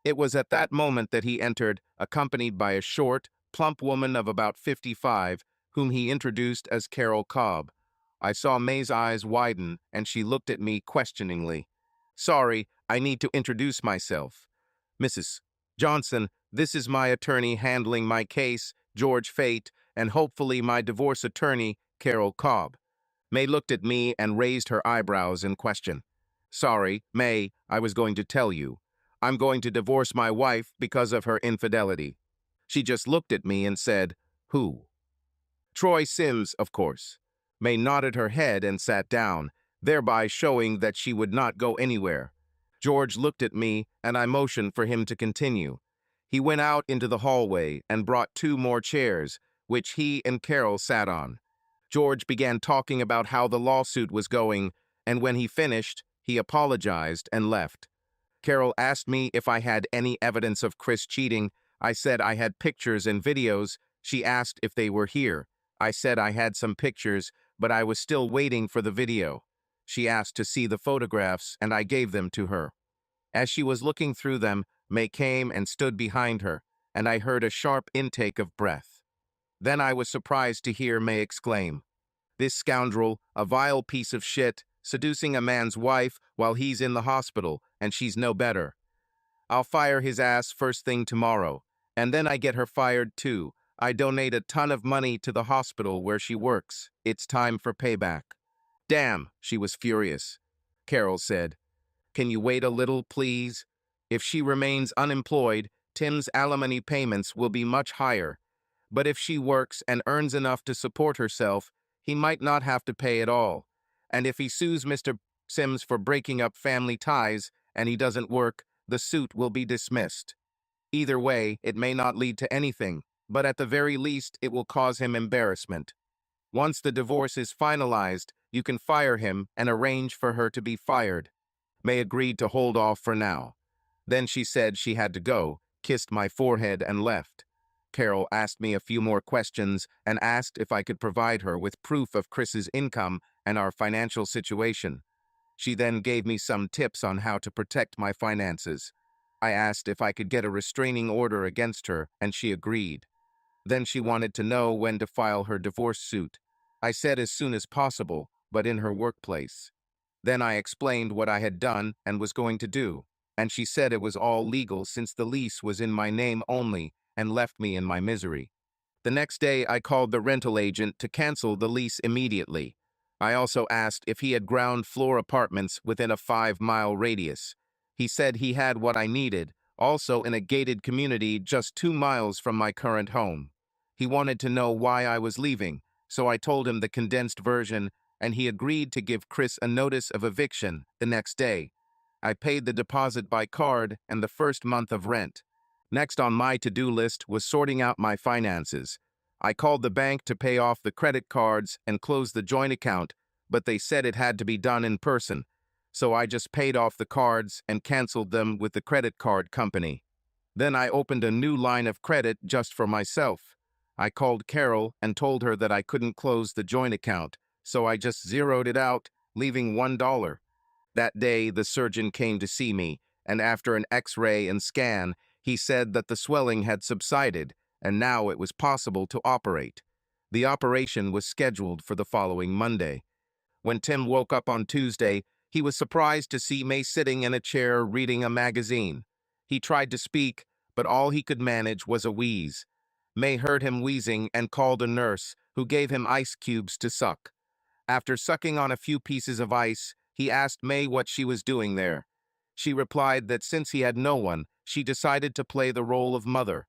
It was at that moment that he entered, accompanied by a short, plump woman of about 55, whom he introduced as Carol Cobb. I saw May's eyes widen, and she looked at me questioningly. Sorry, I need to introduce myself. Mrs. Johnson, this is my attorney handling my case, George Fate, and hopefully my divorce attorney, Carol Cobb. May looked at me and raised her eyebrows in question. Sorry, May, I was going to tell you. I'm going to divorce my wife because of her infidelity. She just looked at me and said, Who? Troy Sims, of course. May nodded her head and sat down, thereby showing that she would not go anywhere. George looked at me, and I motioned for him to continue. He went out into the hallway and brought 2 more chairs, which he and Carol sat on. George began talking about how the lawsuit was going, and when he finished, he apologized and left. Carol asked me if I had any evidence of Chris cheating. I said I had pictures and videos. She asked if they were here. I said I had some pictures, but I was still waiting for the video. She asked to see the photographs, and I gave them to her. As she was looking through them, May came and stood behind her, and I heard a sharp intake of breath. Then I was surprised to hear May exclaim, This scoundrel, a vile piece of shit, seducing a man's wife while he's in the hospital, and she's no better. I'll fire his ass first thing tomorrow, and then I get her fired too. I donate a ton of money to the hospital where she works. It's time for payback. Damn, she was furious. Carol said, Can you wait a little, please? If she remains unemployed, Tim's alimony payments will be much higher. But if she works and earns enough to support herself, he might not have to pay at all. And if he sues Mr. Sims for breaking up family ties and he doesn't work, the suit will be dismissed. Either way, it may not lead to anything, but at the very least, it will cause him embarrassment. Once the divorce is finalized, You can fire him and arrange for her to be fired." May agreed to hold off for now. Then she said she had to go, kissed my forehead, and left. Carol asked me a few more questions and asked if I could provide her with proof of Chris's income and our financial situation. She then gave me some tips on how to protect my finances. I asked if I could get a restraining order against her, and she agreed. Then she wanted to know when to file her divorce suit. I said as soon as possible, but in her workplace. Then I explained what I had done and was going to do, and she said it was all legal since the lease was in my name only and left me in my misery. The next day, I called the rental agent to cancel the lease immediately. I also asked if he had ground floor apartments within a 5-mile radius. He said he had what I needed, also in a gated community just 2 miles from my current home. He wanted to know why I was leaving, so I told him the condensed version, and he agreed to give Chris a notice of eviction the next day. I paid the deposit by card and the first month of rent. Next on my to-do list was sorting out my finances. I called the bank to pay off the credit cards and close the joint account, but they said it had to be done in person. So I just paid off the cards and canceled them with the credit card company. Then I opened a new line of credit just for myself. I called Carol and told her that I couldn't close the joint account, so I just zeroed it out, leaving $1. That day, the surgeon came to see me, and after an X-ray and scan, he said that the swelling had subsided, and now it was possible to operate. The operation was scheduled for the following Monday. When Tim woke up on Tuesday, he was surprised to see May sitting in a chair reading a magazine. He tried to speak, but all he could manage was a wheeze. May heard him wheezing and called a nurse, who gave him ice cubes to suck. After sucking on a few pieces of ice, he asked May what she was doing there. She replied that since he had no one, she decided to play the role of mother.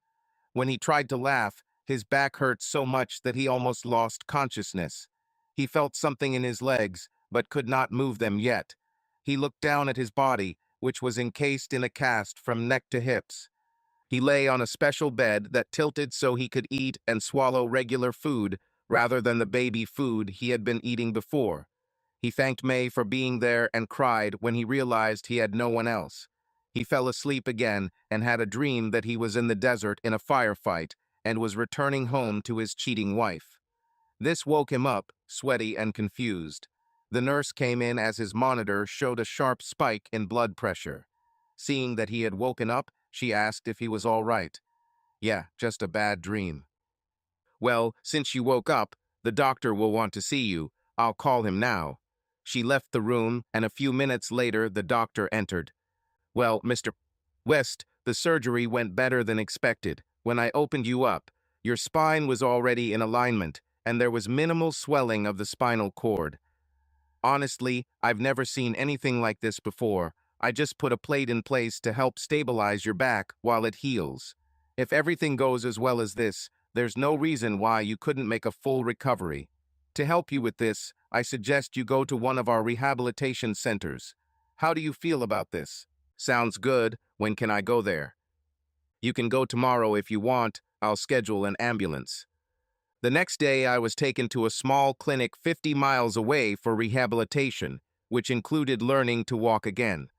When he tried to laugh, his back hurt so much that he almost lost consciousness. He felt something in his legs, but could not move them yet. He looked down at his body, which was encased in a cast from neck to hips. He lay on a special bed that tilted so he could eat and swallow regular food rather than the baby food he had been eating before. He thanked May for being there and cried when he realized he had no one else. He fell asleep again and had a dream that he was in the desert in a firefight and was returning home to his cheating wife. This woke him up, sweaty and confused. The nurse came in as his monitor showed a sharp spike in blood pressure. Seeing that he had woken up, she asked if he was all right. "Yeah, just a bad dream." "Well, since you woke up, the doctor will want to see you. I'll call him now." She left the room, and a few minutes later the doctor entered. "Well, Mr. West, the surgery went better than expected. When I opened you up, your spine was already in alignment, and there was minimal swelling of the spinal cord. Honestly, I've never seen anything like this before. I just put a plate in place to help stabilize your back while it heals. If everything goes as well as this, there's no reason why you couldn't make a full recovery. To help you with this, I suggest you go to one of our rehabilitation centers. How do you feel about this?" "Sounds good. When can I go there?" "You can go tomorrow if you want. I'll schedule an ambulance." The next day, I was taken to a small clinic 50 miles away for rehabilitation, which included learning to walk again.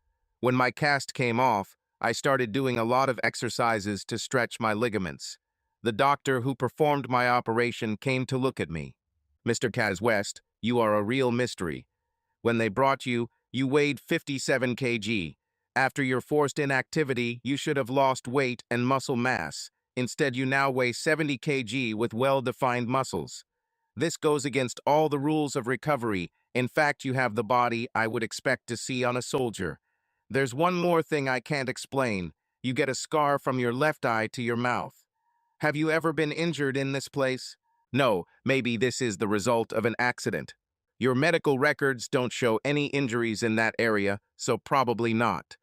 When my cast came off, I started doing a lot of exercises to stretch my ligaments. The doctor who performed my operation came to look at me. "Mr. Kaz West, you are a real mystery. When they brought you, you weighed 57 kg. After your forced inactivity, you should have lost weight and muscle mass. Instead, you now weigh 70 kg with well-defined muscles. This goes against all the rules of recovery. In fact, you have the body I would expect to see on a soldier. There's one more thing I can't explain. You get a scar from your left eye to your mouth. Have you ever been injured in this place?" "No, maybe this is the result of an accident. Your medical records don't show any injuries in that area, so probably not.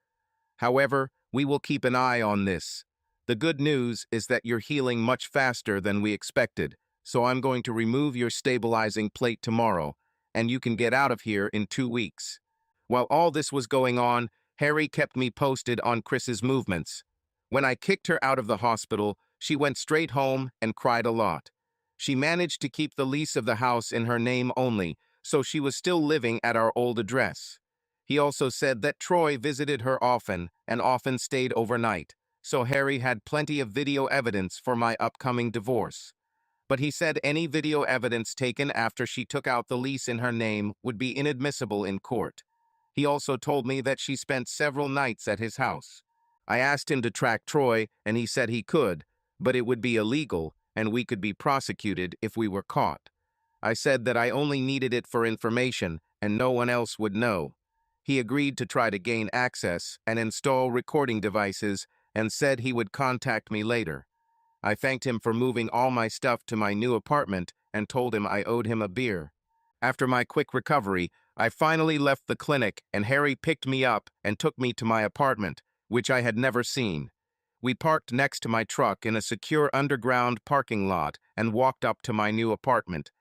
However, we will keep an eye on this. The good news is that you're healing much faster than we expected, so I'm going to remove your stabilizing plate tomorrow, and you can get out of here in 2 weeks." While all this was going on, Harry kept me posted on Chris's movements. When I kicked her out of the hospital, she went straight home and cried a lot. She managed to keep the lease of the house in her name only, so she was still living at our old address. He also said that Troy visited her often and often stayed overnight, so Harry had plenty of video evidence for my upcoming divorce. But he said any video evidence taken after she took out the lease in her name would be inadmissible in court. He also told me that she spent several nights at his house. I asked him to track Troy, and he said he could, but it would be illegal, and we could be prosecuted if we were caught. I said that I only needed it for information, and no one else would know. He agreed to try to gain access and install recording devices, and said he would contact me later. I thanked him for moving all my stuff to my new apartment and told him I owed him a beer. After my quick recovery, I finally left the clinic and Harry picked me up and took me to my apartment, which I had never seen. We parked next to my truck in a secure underground parking lot and walked up to my new apartment.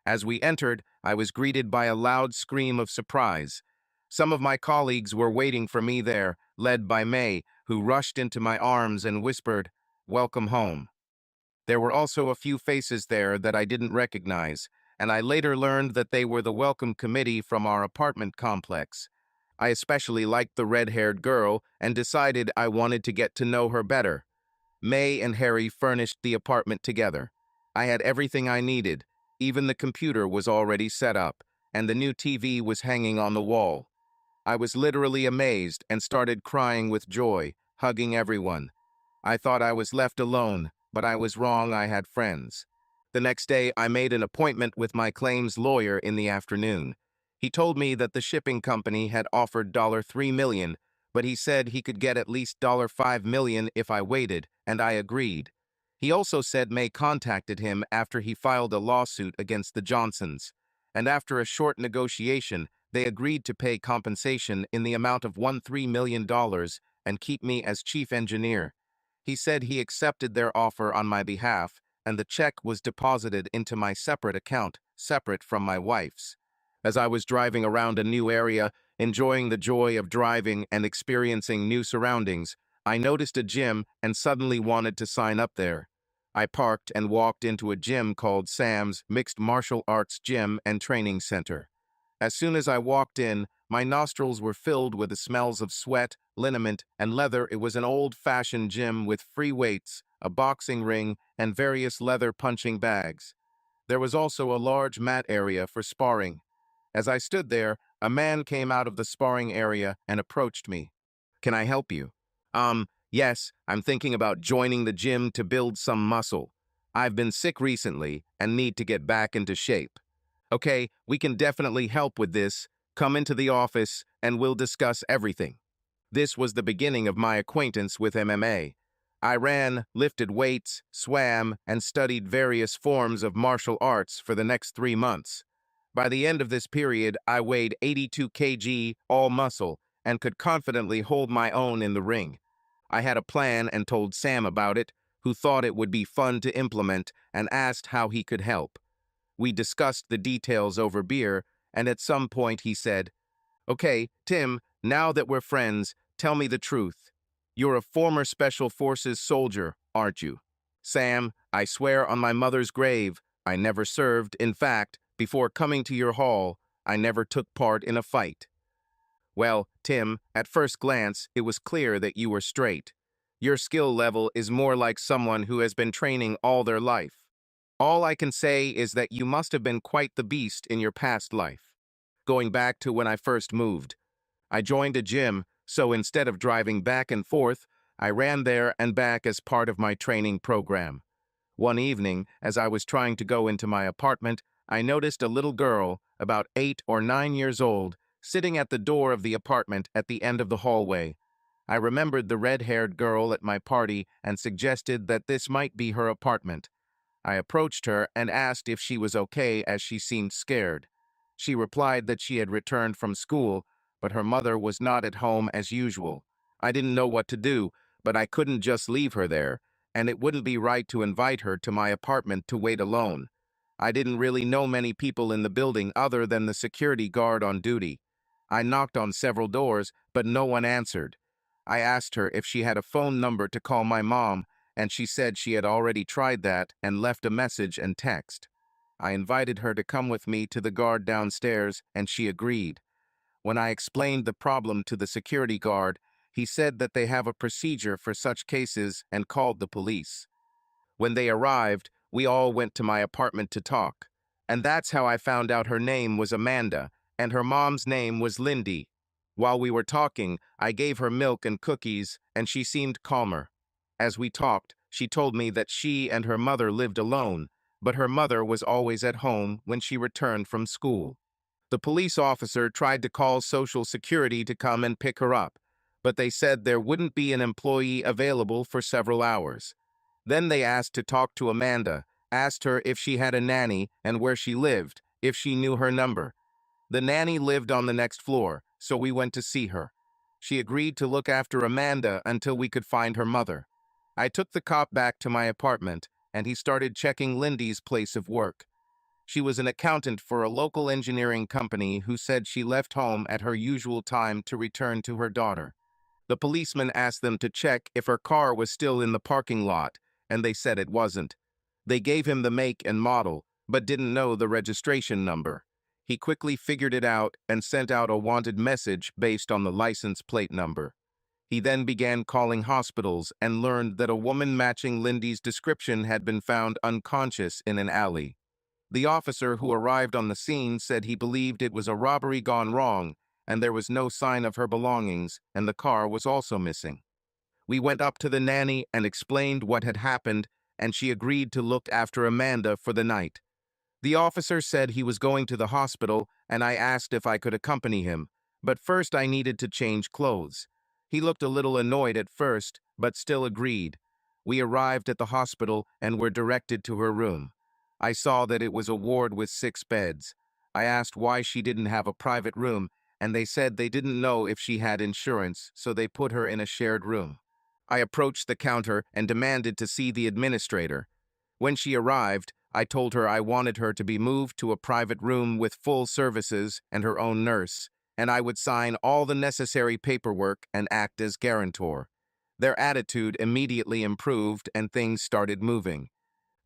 As we entered, I was greeted by a loud scream of surprise. Some of my colleagues were waiting for me there, led by May, who rushed into my arms and whispered, "Welcome home." There were also a few faces there that I didn't recognize, and I later learned that they were the welcome committee from our apartment complex. I especially liked the red-haired girl and decided I wanted to get to know her better. May and Harry furnished the apartment together. I had everything I needed. Even the computer was already set up, and the new TV was hanging on the wall. I was literally amazed and started crying with joy, hugging everyone. I thought I was left alone, but I was wrong. I had friends. The next day, I made an appointment with my claims lawyer in the afternoon. He told me that the shipping company had offered $3 million, but he said he could get at least $5 million if I waited, and I agreed. He also said May contacted him after he filed a lawsuit against the Johnsons, and after a short negotiation, they agreed to pay compensation in the amount of $13 million and keep me as chief engineer. He said he accepted their offer on my behalf, and the check was deposited into my separate account, separate from my wife's. As I was driving around a new area, enjoying the joy of driving and experiencing new surroundings, I noticed a gym and suddenly wanted to sign up there. I parked and walked into a gym called Sam's Mixed Martial Arts Gym and Training Center. As soon as I walked in, my nostrils were filled with the smells of sweat, liniment, and leather. It was an old-fashioned gym with free weights, a boxing ring, and various leather punching bags. There was also a large mat area for sparring. As I stood there, a man came out of the sparring area and approached me. "Can I help you?" Yes, I'm thinking about joining the gym to build some muscle. I've been sick recently and need to get back into shape." "Okay, we can definitely help with this. Come into the office and we'll discuss everything." This was the beginning of my acquaintance with MMA. I ran, lifted weights, swam, and studied various forms of martial arts for the next 3 months. By the end of this period, I weighed 82 kg, all muscle, and could confidently hold my own in the ring. I had a plan and told Sam about it, who thought it would be fun to implement and asked how he could help. We discussed the details over beer, and at some point he said, "Okay, Tim, now that we're friends, tell me the truth. You're a former Special Forces soldier, aren't you?" "Sam, I swear on my mother's grave, I never served. In fact, before coming to your hall, I never took part in a fight." "Well, Tim, at first glance, it was clear that you were straight. Your skill level is more like someone who has been training all their life. All I can say is that you must have been quite the beast in your past life." Going back to when I first moved, I joined a gym, so instead of driving back and forth, I ran there and back as part of my training program. One evening, as I was trying to go into my apartment, I noticed a little girl, about 8 or 9 years old, sitting at the door of the apartment at the end of the hallway. I remembered the red-haired girl at my party and suggested that this might be her apartment. I approached her and asked if she was okay as she seemed scared. She replied that she had returned from school, but her mother was not at home as usual. I didn't know what to do, but I couldn't just leave her there, and it wouldn't be right to invite her to my apartment to wait alone. I didn't really know many people in the building other than the security guard on duty. I knocked on several doors, but no one answered. I asked her if she had a phone number to call my mom, and she said she had already tried that and left a message and text. I invited her to come with me to the guard downstairs, and she agreed. When I explained the problem to the security guard, he said that they have a procedure for such cases and called the police. When they arrived, we all went to my apartment to talk. And that's how I found out her name was Amanda, and her mom's name was Lindy. While we were talking, I gave her milk and cookies, and she seemed calmer. As we talked, she told me that she and her mother lived alone, but her mother was always at home when she returned from school. The police officer tried to call Social Security to come and pick her up, but they said there wouldn't be an employee available for several hours. Then they asked to talk to Amanda, asked her if she had a nanny and where she lived, if she knew her number. The nanny lived on the next floor, so we went to see her. She agreed to look after Amanda until we could find her mother. I took the cop back to my apartment, and he started checking Lindy's place of work. She was an accountant for a local engineering company who said she left home at her usual time to return to her daughter. The policeman asked them to check if her car was still in the parking lot, and they said it wasn't. They gave him the make and model, but didn't know the registration number. He quickly figured it out and sent out a wanted message based on the license plate number. He then began calling hospitals and learned that a woman matching Lindy's description had been found unconscious in an alley. The officer who arrived on the scene said he believed it was a robbery gone wrong, and there was no sign of her belongings, and the car was also missing. We went up to the nanny and explained what had happened, and she agreed to look after Amanda for the night. The officer said he was going to the hospital, and I asked if I could accompany him, but first I needed to change clothes. He looked a little annoyed at first, but still agreed. We arrived at the hospital and were directed to her room. I saw that it was a ward with 6 beds. I asked why she didn't have a private room, and they said they didn't know if she had insurance, so they put her in a shared room. I approached the counter and demanded to see the administrator. When she arrived, I told her I wanted her to be moved to a private room with full services and her own nurse, and I would sign all the necessary paperwork and act as guarantor. Their attitude immediately improved and things started moving.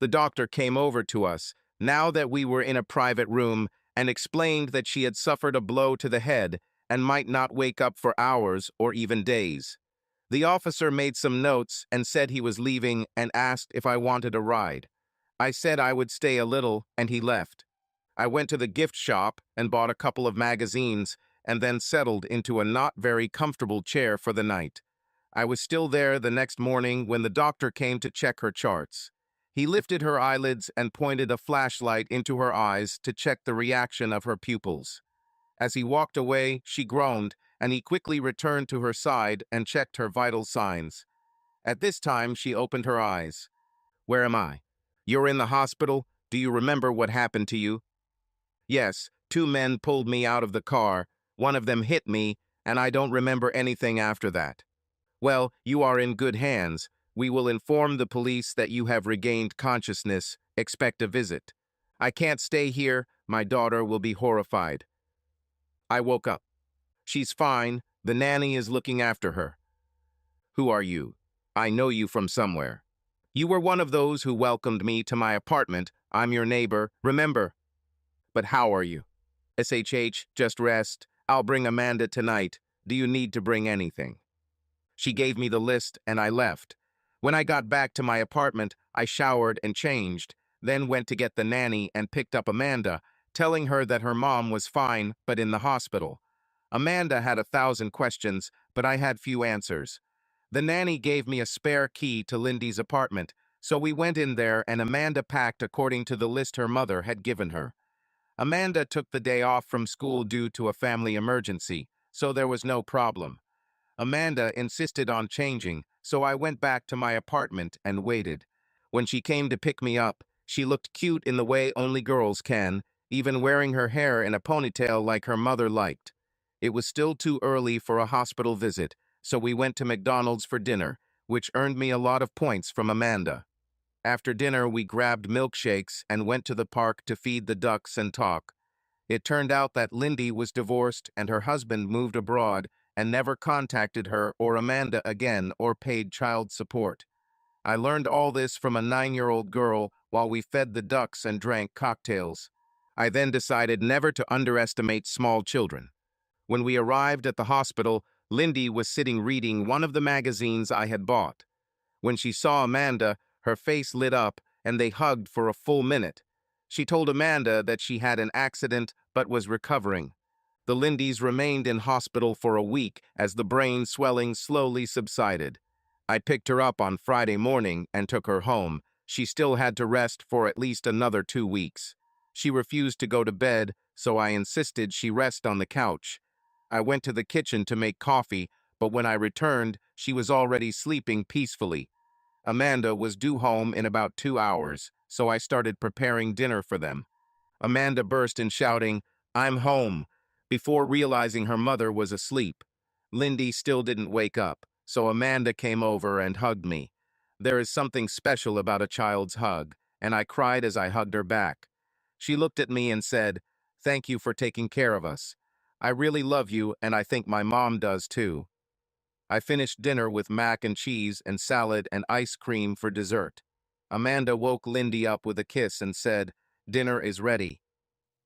The doctor came over to us, now that we were in a private room, and explained that she had suffered a blow to the head and might not wake up for hours or even days. The officer made some notes and said he was leaving and asked if I wanted a ride. I said I would stay a little, and he left. I went to the gift shop and bought a couple of magazines and then settled into a not very comfortable chair for the night. I was still there the next morning when the doctor came to check her charts. He lifted her eyelids and pointed a flashlight into her eyes to check the reaction of her pupils. As he walked away, she groaned, and he quickly returned to her side and checked her vital signs. At this time, she opened her eyes. "Where am I?" "You're in the hospital. Do you remember what happened to you?" "Yes, 2 men pulled me out of the car. One of them hit me, and I don't remember anything after that." "Well, you are in good hands. We will inform the police that you have regained consciousness. Expect a visit." "I can't stay here. My daughter will be horrified." I woke up. "She's fine. The nanny is looking after her." "Who are you? I know you from somewhere." "You were one of those who welcomed me to my apartment. I'm your neighbor, remember?" "But how are you?" "SHH, just rest. I'll bring Amanda tonight. Do you need to bring anything?" She gave me the list, and I left. When I got back to my apartment, I showered and changed, then went to get the nanny and picked up Amanda, telling her that her mom was fine but in the hospital. Amanda had 1,000 questions, but I had few answers. The nanny gave me a spare key to Lindy's apartment, so we went in there and Amanda packed according to the list her mother had given her. Amanda took the day off from school due to a family emergency, so there was no problem. Amanda insisted on changing, so I went back to my apartment and waited. When she came to pick me up, she looked cute in the way only girls can, even wearing her hair in a ponytail like her mother liked. It was still too early for a hospital visit, so we went to McDonald's for dinner, which earned me a lot of points from Amanda. After dinner, we grabbed milkshakes and went to the park to feed the ducks and talk. It turned out that Lindy was divorced and her husband moved abroad and never contacted her or Amanda again or paid child support. I learned all this from a 9-year-old girl while we fed the ducks and drank cocktails. I then decided never to underestimate small children. When we arrived at the hospital, Lindy was sitting reading one of the magazines I had bought. When she saw Amanda, her face lit up, and they hugged for a full minute. She told Amanda that she had an accident but was recovering. The Lindys remained in hospital for a week as the brain swelling slowly subsided. I picked her up on Friday morning and took her home. She still had to rest for at least another 2 weeks. She refused to go to bed, so I insisted she rest on the couch. I went to the kitchen to make coffee, but when I returned, she was already sleeping peacefully. Amanda was due home in about 2 hours, so I started preparing dinner for them. Amanda burst in shouting, "I'm home," before realizing her mother was asleep. Lindy still didn't wake up, so Amanda came over and hugged me. There is something special about a child's hug, and I cried as I hugged her back. She looked at me and said, "Thank you for taking care of us. I really love you, and I think my mom does too." I finished dinner with mac and cheese and salad and ice cream for dessert. Amanda woke Lindy up with a kiss and said, "Dinner is ready."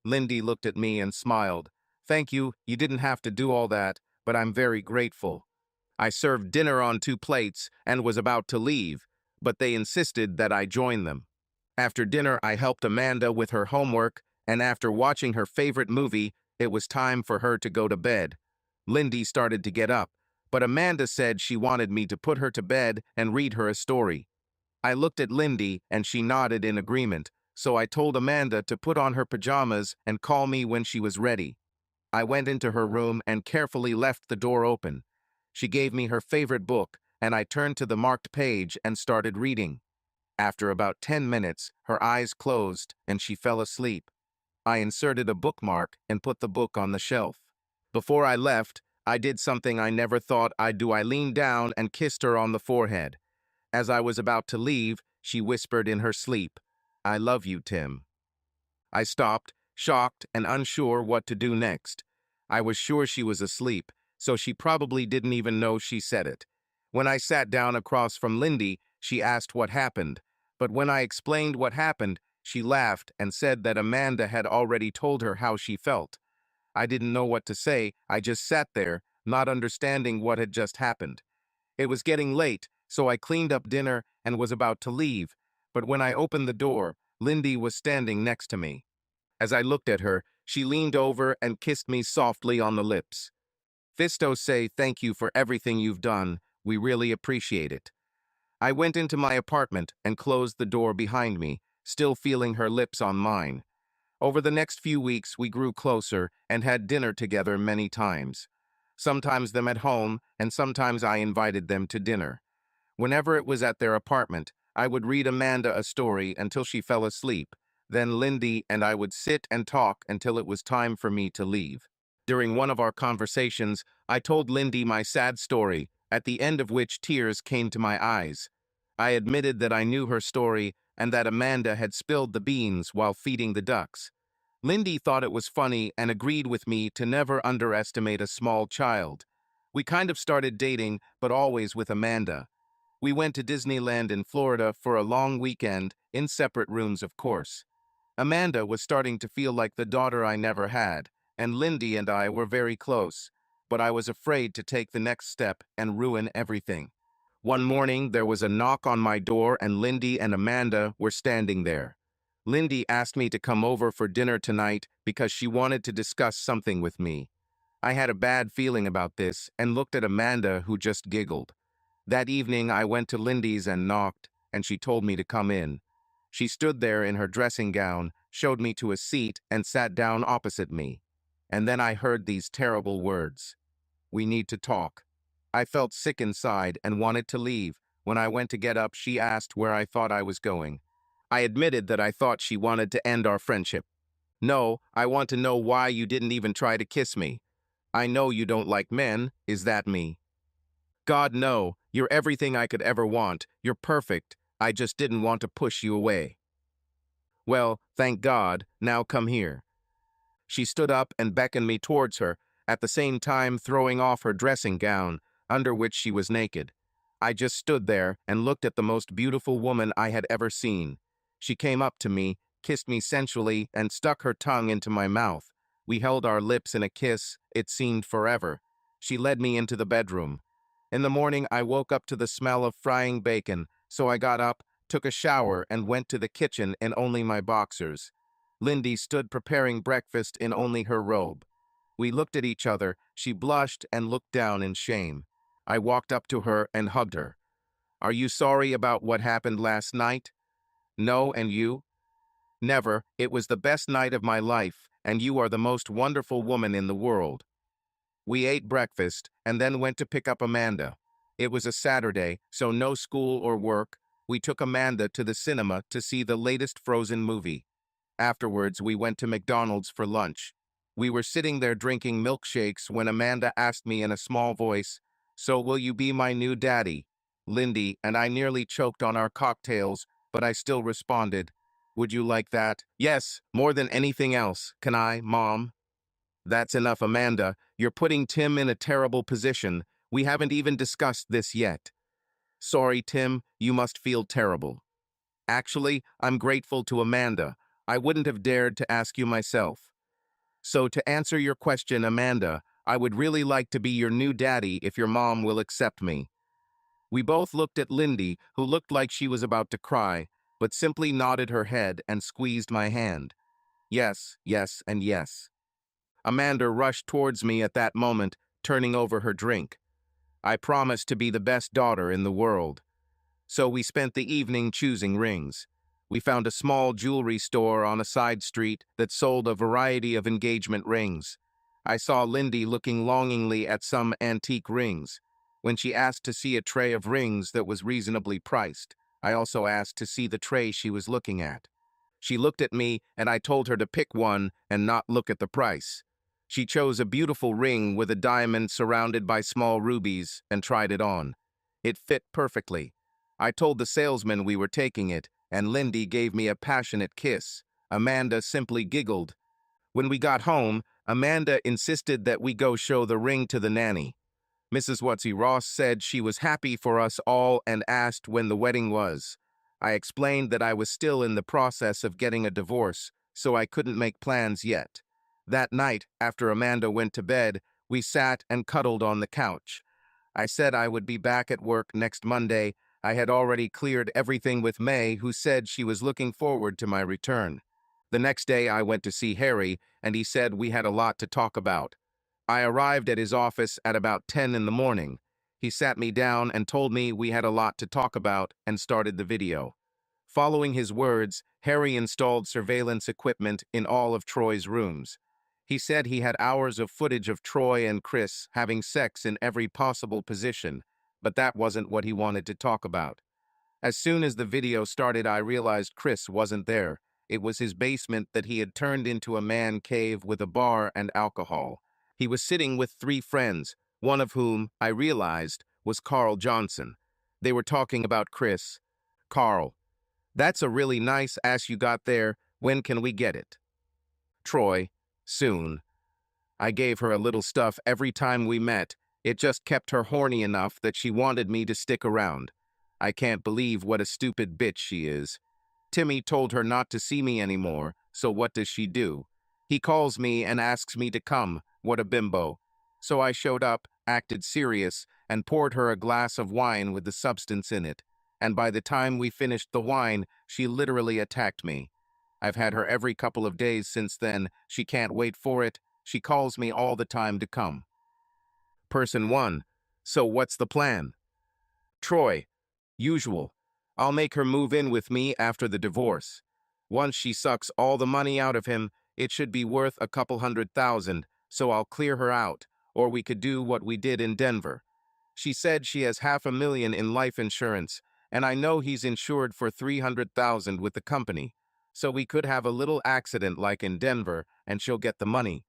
Lindy looked at me and smiled. "Thank you, you didn't have to do all that, but I'm very grateful." I served dinner on 2 plates and was about to leave, but they insisted that I join them. After dinner, I helped Amanda with her homework, and after watching her favorite movie, it was time for her to go to bed. Lindy started to get up, but Amanda said she wanted me to put her to bed and read her a story. I looked at Lindy and she nodded in agreement, so I told Amanda to put on her pajamas and call me when she was ready. I went into her room and carefully left the door open. She gave me her favorite book, and I turned to the marked page and started reading. After about 10 minutes, her eyes closed and she fell asleep. I inserted a bookmark and put the book on the shelf. Before I left, I did something I never thought I'd do. I leaned down and kissed her on the forehead. As I was about to leave, she whispered in her sleep, "I love you, Tim." I stopped, shocked and unsure what to do next. I was sure she was asleep, so she probably didn't even know she said it. When I sat down across from Lindy, she asked what happened, but when I explained what happened, she laughed and said that Amanda had already told her how she felt. I didn't know what to say. I just sat there, not understanding what had just happened. It was getting late, so I cleaned up dinner and was about to leave, but when I opened the door, Lindy was standing next to me. As I looked at her, she leaned over and kissed me softly on the lips. "Fisto say thank you for everything you've done. We really appreciate it." I went into my apartment and closed the door behind me, still feeling her lips on mine. Over the next few weeks, we grew closer and had dinner together many times. Sometimes them at home, and sometimes I invited them to dinner. Whenever it was at their apartment, I would read Amanda a story until she fell asleep. Then Lindy and I would sit and talk until it was time for me to leave. During one of our conversations, I told Lindy my sad story, at the end of which tears came to my eyes. I admitted that I knew her story and that Amanda had spilled the beans while feeding the ducks. Lindy thought it was funny and agreed with me to never underestimate a small child. We kind of started dating, but always with Amanda. We went to Disneyland in Florida for a long weekend, in separate rooms, of course. Amanda was starting to feel like the daughter I never had, and Lindy and I were very close, but I was afraid to take the next step and ruin everything. One morning, there was a knock on my door and Lindy and Amanda were standing there. Lindy asked me to come over for dinner tonight because she wanted to discuss something with me. I had a bad feeling about this and looked at Amanda, who just giggled. That evening, I went to Lindy's and knocked, and she told me to come in. She stood there in her dressing gown, showed me to a seat, and sat down opposite me. And then I heard these terrible words: "We need to talk." I felt sick inside and wanted to leave. When I went to get up, she asked where I thought I was going. I admitted that I thought she wanted to end our friendship. "No, I want to know why you didn't even try to kiss me. I know you don't like men, is that me?" "God, no, you're everything I could ever want. You're perfect. I just didn't want to push you away." "Well, thank God, now come here." She stood up and beckoned me towards her, at the same time throwing off her dressing gown, under which she was naked. I just stood there and looked at the most beautiful woman I had ever seen. She came up to me, kissed me sensually, and stuck her tongue into my mouth. We held our lips in a kiss. It seemed forever. She led me into the bedroom. In the morning, I woke up to the smell of frying bacon, so I got up, took a shower, and went to the kitchen in only my boxers. Lindy stood preparing breakfast in only her robe. We looked at each other. She blushed and looked down in shame. I walked up to her and hugged her. "Are you sorry about what happened last night?" "No, and you?" "Never. It was the best night of my life, and you are the most wonderful woman in the world." We ate breakfast and then went to pick up Amanda. It was a Saturday, so no school or work. We took Amanda to the cinema to see the latest Frozen movie. Afterwards, we went to McDonald's for lunch. We were sitting there drinking milkshakes when Amanda asked me in a small voice, "So will you be my new daddy?" Lindy and I nearly choked on our cocktails, but I still responded, "Would you like that?" "Yes, more than anything else. Can I, Mom?" "That's enough, Amanda. You're putting Tim in a terrible position. We haven't even discussed this yet." "Sorry, Tim, you must feel terrible." "Actually, I'm grateful to Amanda. I wouldn't have dared to ask you myself." "So to answer your question, Amanda, I would really like to be your new daddy if your mom will accept me." We both looked at Lindy, who looked like she was about to cry, but simply nodded her head and squeezed my hand. Yes, yes, and yes. Amanda rushed towards me at that moment, turning over her drink. I promised to be the best daughter in the world. So we spent the evening choosing rings. We found a small jewelry store on a side street that sold a variety of engagement rings. I saw Lindy looking longingly at some antique rings. When she asked to see a tray of rings that was reasonably priced, I also asked to see the tray she was looking at. She looked at me, and I told her to pick one and not look at the price. She chose a beautiful ring with a diamond surrounded by small rubies and tried it on. It fit perfectly. I told the salesman we were taking it, and Lindy gave me a passionate kiss. Amanda simply giggled. When we got home, Amanda insisted that we go show the ring to the nanny. Mrs. Watsy Ross said she was happy for us all and asked when the wedding was. I explained that I was still in the process of getting a divorce, so I couldn't make plans yet. That night, after Amanda went to bed, we sat and cuddled on the couch. I said I would be back at work next Monday. I had already cleared everything with May, who said she was looking forward to my return. The next day I went to see Harry, and he said we had a lot to talk about. I arrived at his office at about 10 in the morning. He sat me down and told me we had a lot to talk about and started the video. Following his words, Harry installed surveillance equipment in all of Troy's rooms. He said he had hours of footage of Troy and Chris having sex in every possible position, but that wasn't what he wanted to talk about. As soon as the video started, I realized Chris wasn't there. It was his basement that he had turned into a man cave with a bar and alcohol. He was sitting with three friends, one of whom, I realized, was Carl Johnson. They were talking about Chris. "Carl, that's a really nice ass you got there. When can we get it?" Troy, "Soon." I gave her a little stuff every time we met. It just kept her horny enough that she wanted me to stick around. I can't believe what a stupid bitch she is. Timmy told her not to see me anymore, so what does she do? He calls me and asks me to come. What a bimbo. So I showed up, acted serious, and poured her a glass of wine with the substance in it. And by the time we finished the wine, she literally attacked me. I've had her every couple of days since then. She can't wait for it. She calls me all the time to come. Person 1. So what's the plan? Troy. Usual. I'll make her move in with me after the divorce. Once she sucks all the money out of him, it should be worth a couple $100,000, so I'll clear her out, or we could do what we did in Denver. She said she has $500,000 in life insurance, and I know he's insured for $300,000 with the company, so we could have a little accident like in Denver, and she'll get the money.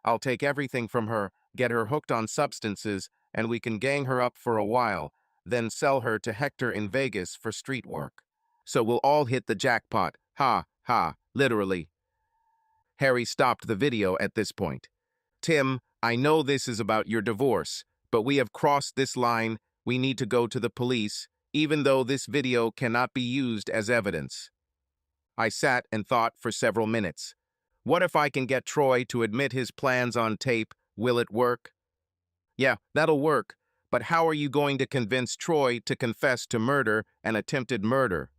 I'll take everything from her, get her hooked on substances, and we can gang her up for a while, then sell her to Hector in Vegas for street work. So we'll all hit the jackpot. Ha, ha, literally. Harry stopped the video at this point. Tim, I know this is about your divorce, but we have crossed this line. We need to go to the police, even though this video cannot be used as evidence. I sat and thought for several minutes. What if I can get Troy to admit his plans on tape? Will it work? Yeah, that'll work. But how are you going to convince Troy to confess to murder and attempted murder?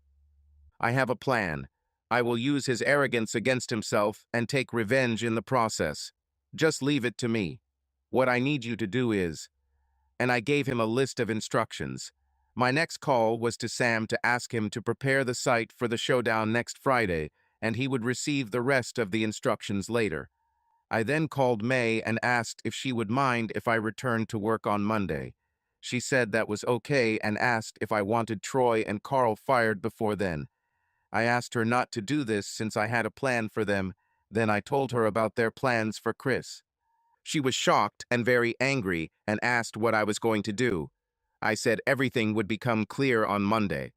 I have a plan. I will use his arrogance against himself and take revenge in the process. Just leave it to me. What I need you to do is, and I gave him a list of instructions. My next call was to Sam to ask him to prepare the site for the showdown next Friday, and he would receive the rest of the instructions later. I then called May and asked if she would mind if I returned to work on Monday. She said that was okay and asked if I wanted Troy and Carl fired before then. I asked her not to do this since I had a plan for them. Then I told her about their plans for Chris. She was shocked and very angry and asked what I was going to do. I said everything would become clear on Monday.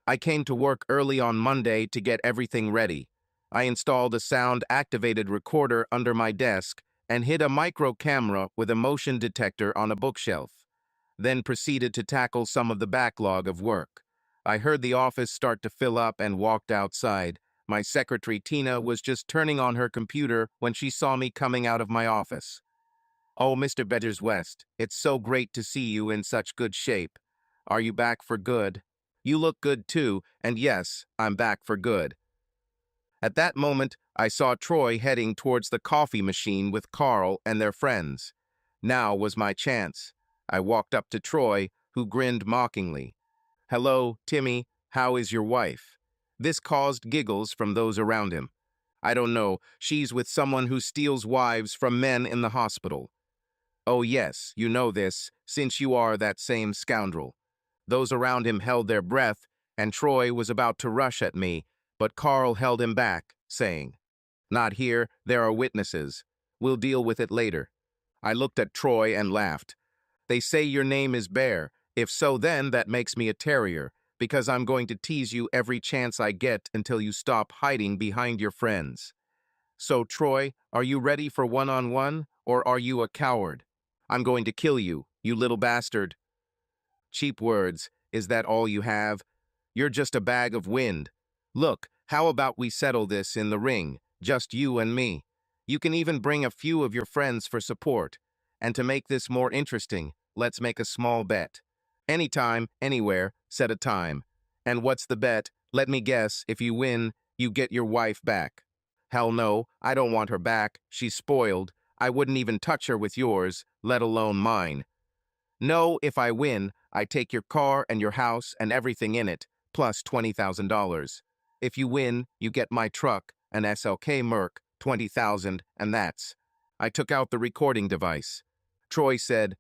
I came to work early on Monday to get everything ready. I installed a sound-activated recorder under my desk and hid a micro camera with a motion detector on a bookshelf, then proceeded to tackle some of the backlog of work. I heard the office start to fill up and walked outside. My secretary Tina was just turning on her computer when she saw me coming out of my office. "Oh, Mr. Betters West, it's so great to see you in such good shape. Are you back for good? You look good too, and yes, I'm back for good." At that moment, I saw Troy heading towards the coffee machine with Carl and their friends. Now was my chance. I walked up to Troy, who grinned mockingly. "Hello, Timmy, how is your wife?" This caused giggles from those around him. "I don't know, she's with someone who steals wives from men in the hospital." "Oh yes, you know this, since you are that same scoundrel." Those around him held their breath, and Troy was about to rush at me, but Carl held him back, saying, "Not here, there are witnesses. We'll deal with it later." I looked at Troy and laughed. "They say your name is Bear. If so, then that makes me a terrier, because I'm going to tease you every chance I get until you stop hiding behind your friends." "So, Troy, are you ready for one-on-one, or are you a coward? I'm going to kill you, you little bastard." "Cheap words. Is that all you have? You're just a bag of wind. Look, how about we settle this in the ring, just you and me? You can even bring a few of your friends for support. And to make this more interesting, let's make a small bet. Anytime, anywhere, set a time. And what's the bet? Let me guess, if you win, you get your wife back." "Hell no, I don't want her back. She's spoiled. I wouldn't even touch her with yours, let alone mine." "No, if I win, I take your car and your house and everything in it, plus $20,000. If you win, you get my truck, an SLK Merc, 20,000, and that's." I took out the recording device. Troy said,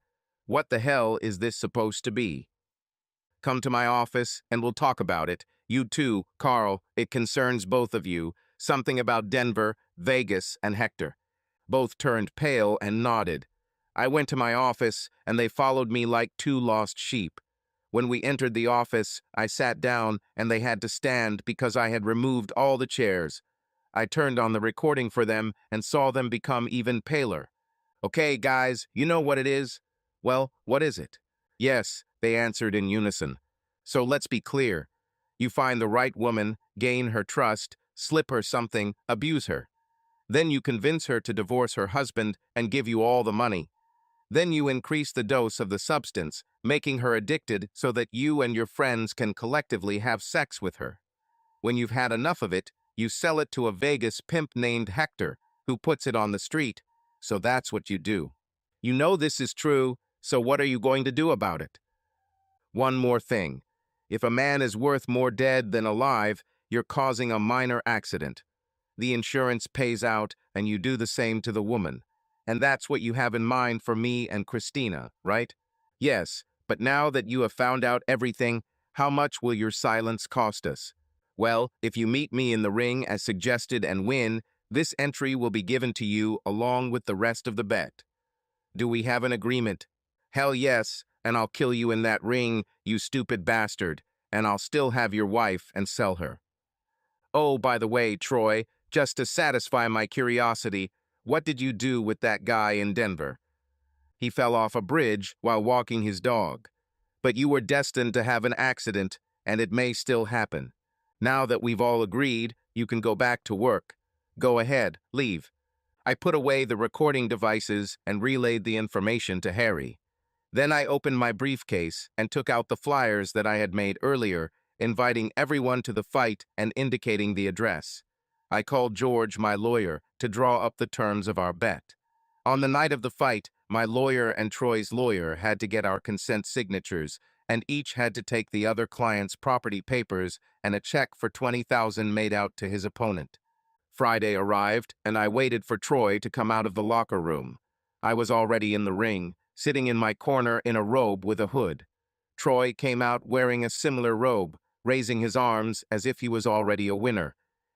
"What the hell is this supposed to be?" "Come to my office and we'll talk about it. You too, Carl, it concerns both of you. Something about Denver, Vegas, and Hector." Both turned pale and nodded. I went to my office, and they followed me like two lost sheep. When we entered the office, I sat down, and they had to stand because I had removed all the chairs. I turned on the recording for them and saw them become even paler. "Okay, guys, you know what it is?" "Well, what is it?" "Yes," they answered in unison. "So let's be clear. You find the right woman, gain her trust, slip her something, abuse her. Then you convince her to divorce her husband and give you all the money. Then you increase the dose of the substance, making her addicted so that you and your friends can collectively have sex with her. When you've had enough of it, you sell it to a Vegas pimp named Hector, who puts it on the street. So that's what you do. You know this is true, so what are you going to do about it? One more thing. If a man is worth more dead than alive, you're causing a minor accident. The insurance pays out, and you do the same to the woman. And that's what you have in mind for me and Christina, right?" "Yes, but now that you have found out everything, how much will your silence cost us?" "Well, if you meet me in the ring as suggested and win, this entry will be given to you along with the rest of the bet. Do we have an agreement?" "Hell yes, and I'll kill you in that ring, you stupid bastard, and I'll still have your wife and sell her." "Oh, by the way, Troy, just to satisfy my curiosity, what did you do with that guy in Denver?" "He fell off a bridge while walking his dog. But you were destined to have an accident, and it may still happen. Now that we've all agreed, you can go back to work. Go ahead, leave. I put away the recording devices and relayed the information to Harry. Then I opened my briefcase and took out the flyers that I had made earlier, inviting everyone to the fight and indicating the address. I called George, my lawyer, to draw up the terms of our bet. On the night of the fight, my lawyer and Troy's lawyer had to get our consent signatures, and each had to take the other client's property papers and a check for $20,000 made out to his opponent. Friday arrived, and I waited for Troy to come out of the locker room. I was already in the ring, sitting in my corner in a robe with a hood. Troy came out wearing a similar robe, raising his arms as if he was already a winner.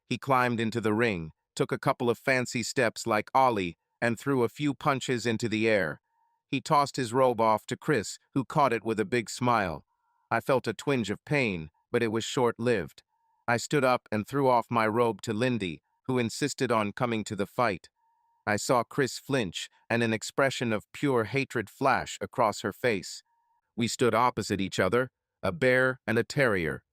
He climbed into the ring, took a couple of fancy steps like Ollie, and threw a few punches into the air. He tossed his robe off to Chris, who caught it with a big smile. I felt a twinge of pain, but it was short-lived. I stood up and threw off my robe to Lindy, who insisted on coming to the fight. I saw Chris flinch and an expression of pure hatred flash across her face. We stood opposite each other, a bear and a terrier.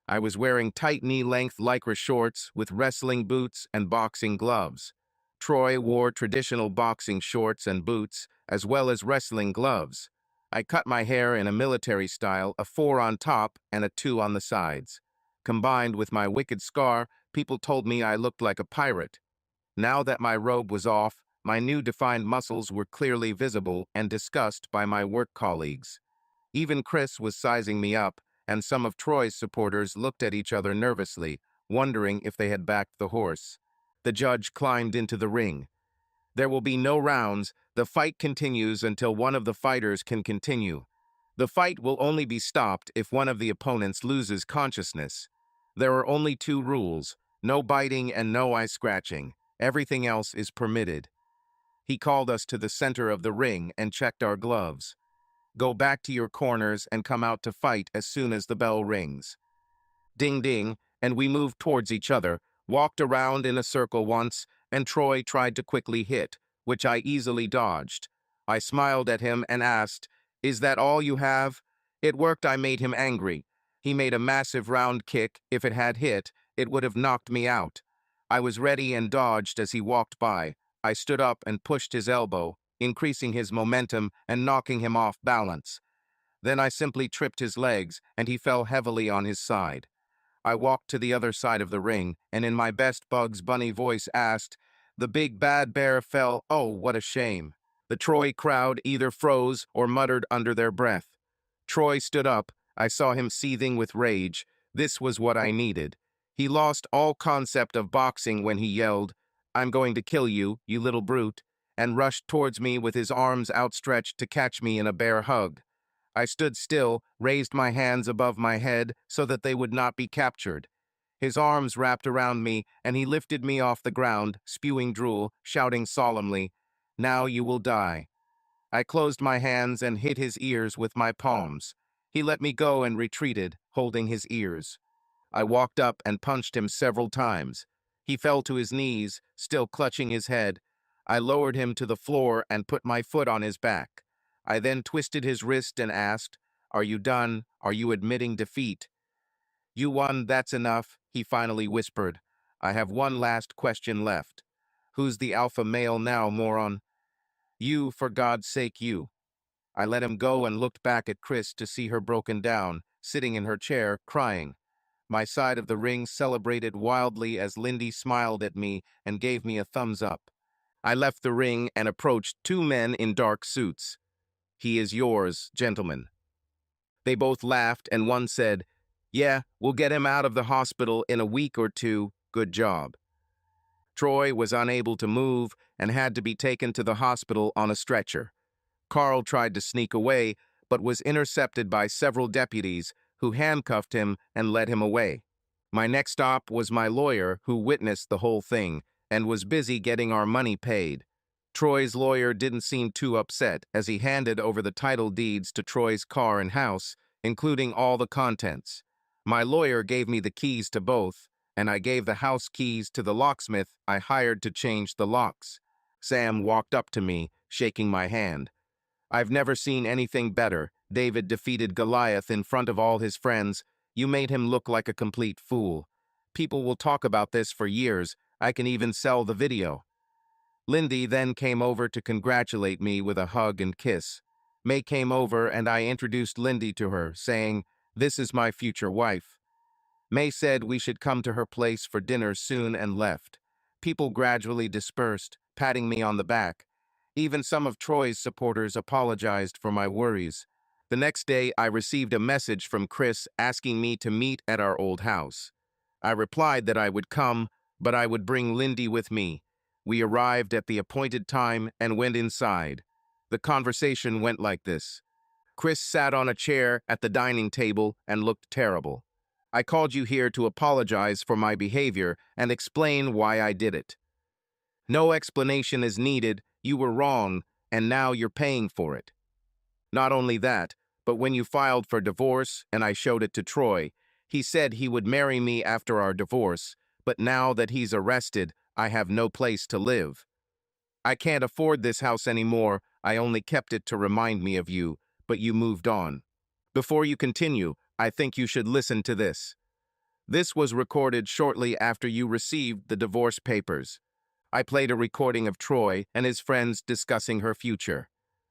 I was wearing tight knee-length lycra shorts with wrestling boots and boxing gloves. Troy wore traditional boxing shorts and boots, as well as wrestling gloves. I cut my hair in a military style, a 4 on top and a 2 on the sides. Combined with my wicked scar, people told me I looked like a pirate. Now that my robe was off, my new defined muscles were clearly visible and discussed by my work colleagues. Even Chris was sizing me up, and some of Troy's supporters looked at each other nervously, wondering if they had backed the horse. The judge climbed into the ring. There will be no rounds. The fight continues until one of the fighters can continue. The fight will only be stopped if one of the opponents loses consciousness. There are only 2 rules: no biting and no eye scratching. Everything else is permitted. He called us to the center of the ring and checked our gloves. Go back to your corners and come out to fight as soon as the bell rings. Ding ding, and we moved towards each other, walked around in a circle once, and Troy tried to quickly hit, which I easily dodged. I smiled at him and asked, "Is that all you have?" It worked. I made him angry. He made a massive round kick. If it had hit, it would have knocked me out. I was ready and dodged as he walked by. I stood up and pushed his elbow, increasing his momentum and knocking him off balance. Then I simply tripped his legs, and he fell heavily on his side. I walked to the other side of the ring, and in my best Bugs Bunny voice asked, "The big bad bear fell. Oh, what a shame." The Troy crowd either froze or muttered under their breath. Troy stood up. I saw him seething with rage. This was what I needed. He lost all concept of boxing when he yelled, "I'm going to kill you, you little brute," and rushed towards me with his arms outstretched to catch me in a bear hug. I stood still, raised my hands above my head so that they would not be captured. His arms wrapped around me, and he lifted me off the ground, spewing drool, shouting solemnly, "Now you will die." I closed my hands and hit his ears with my palms. He let me go and retreated, holding his ears. I walked up and punched him several times. He fell to his knees, still clutching his head. I lowered him to the floor and put my foot on his back. I then twisted his wrist and asked, "Are you done? Are you admitting defeat?" "You won, that's enough," he finally whispered. "I have one last question left. Who's the alpha male now, moron?" "You, for God's sake, you." I let him go and looked back at Chris to see her broken down, sitting in her chair, crying. My side of the ring celebrated wildly as Lindy smiled at me and gave me a thumbs up. I left the ring and approached 2 men in dark suits. "He is yours, gentlemen." They both laughed, and one said, "Yeah, we'll get him out of the hospital in a week or 2. Good job." Troy was unable to move and had to be taken to the hospital on a stretcher. Carl tried to sneak away, but was intercepted by several deputies who handcuffed him and led him away. My next stop was my lawyer, who witnessed the whole thing and was busy getting our money paid. Troy's lawyer didn't seem too upset as he handed over the title deeds to Troy's car and house, including all the contents. My lawyer gave me the keys to both, and I gave the house keys to the locksmith I hired to change the locks. Sam walked up to me, shaking my hand. "I've never seen anything better. David defeated Goliath in front of all his friends. You made him look like a complete fool." People will talk about this for years. I can even sell the video. Lindy then came over to congratulate me with a hug and kiss. May came over and I introduced Lindy to her, saying, "This is my future wife." May said we should come to her place for dinner soon and left. People gradually dispersed, patting me on the back. Even some of Troy's supporters apologized for my worries. The next day, I received a message from Chris asking me to meet at our old house. I replied that I would come, but I would bring Lindy with me. We arrived at the appointed time and went inside. The conversation went like this. Chris sat on a chair at the dining table and looked terrible. "I called you here to apologize for my behavior and explain why I did it. No explanation is needed, you were wrong, and now you're paying for it. Not only that, but when you filed for divorce and I showed it to Troy, he said he would marry me after our divorce, but now that he's arrested, I have no place to live. I can't afford this house anymore, I only kept it to remind me of you, but you moved on. Before you continue, I think you should listen to this. This was recorded shortly after you received the divorce papers. I played a recording of Troy and his friends discussing her future.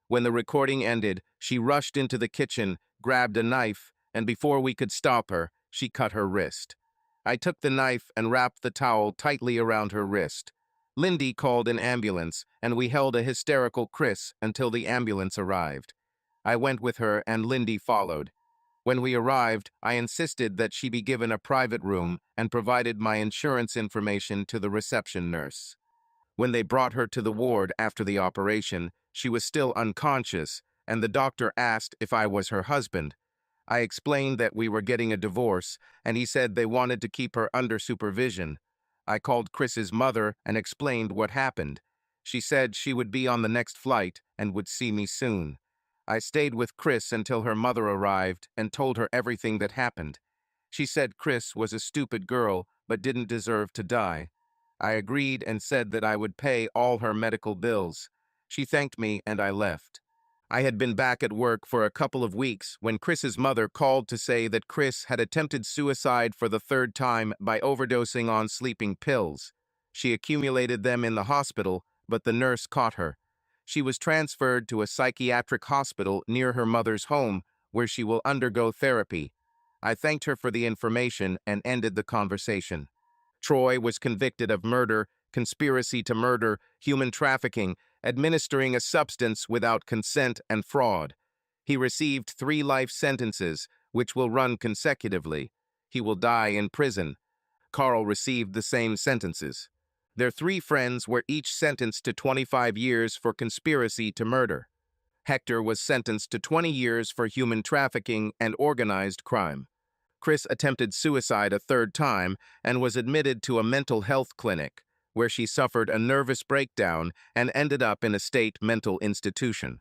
When the recording ended, she rushed into the kitchen, grabbed a knife, and before we could stop her, she cut her wrist. I took the knife and wrapped the towel tightly around her wrist. Lindy called an ambulance, and we held a hysterical Chris until the ambulance arrived. I went with her and Lindy followed. When we arrived, I insisted that she be given a private room and provided my insurance information to the reception nurse. When they brought her to the ward after the operation, she was still unconscious, and the doctor asked if I was her husband. I explained that we were getting a divorce, and he said they wanted to keep her under supervision. I called Chris's mother and explained what happened. She said she would be on the next flight and would see me soon. I stayed with Chris until her mother arrived and told her everything that happened. She said Chris was a stupid girl but didn't deserve to die. I agreed and said that I would pay all her medical bills. She thanked me and I left. I had been back at work for a couple of weeks when Chris's mother called to say that Chris had attempted suicide for the third time by overdosing on sleeping pills. She accumulated them in the hospital, but the nurse caught her. She was transferred to a psychiatric hospital near her mother's home, where she will undergo therapy. I thanked her for the information and ended the conversation. Troy was convicted of murder, conspiracy to murder, human trafficking, administering a substance without consent, and fraud. He received 3 life sentences, which will run consecutively. He will die in prison. Carl received the same sentences. Their 3 friends were each sentenced to 25 years for conspiracy to murder. Hector was sentenced to 20 years for human trafficking and organized crime. Chris attempted suicide a 3rd time and was admitted to a mental health clinic, where she suffered a nervous breakdown and ended up in a state mental institution.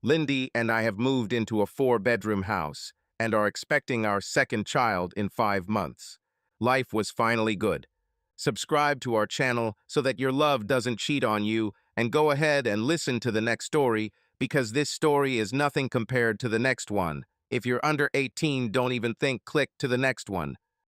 Lindy and I have moved into a 4-bedroom house and are expecting our 2nd child in 5 months. Life was finally good. Subscribe to our channel so that your love doesn't cheat on you, and go ahead and listen to the next story, because this story is nothing compared to the next one. If you're under 18, don't even think, click to the next one.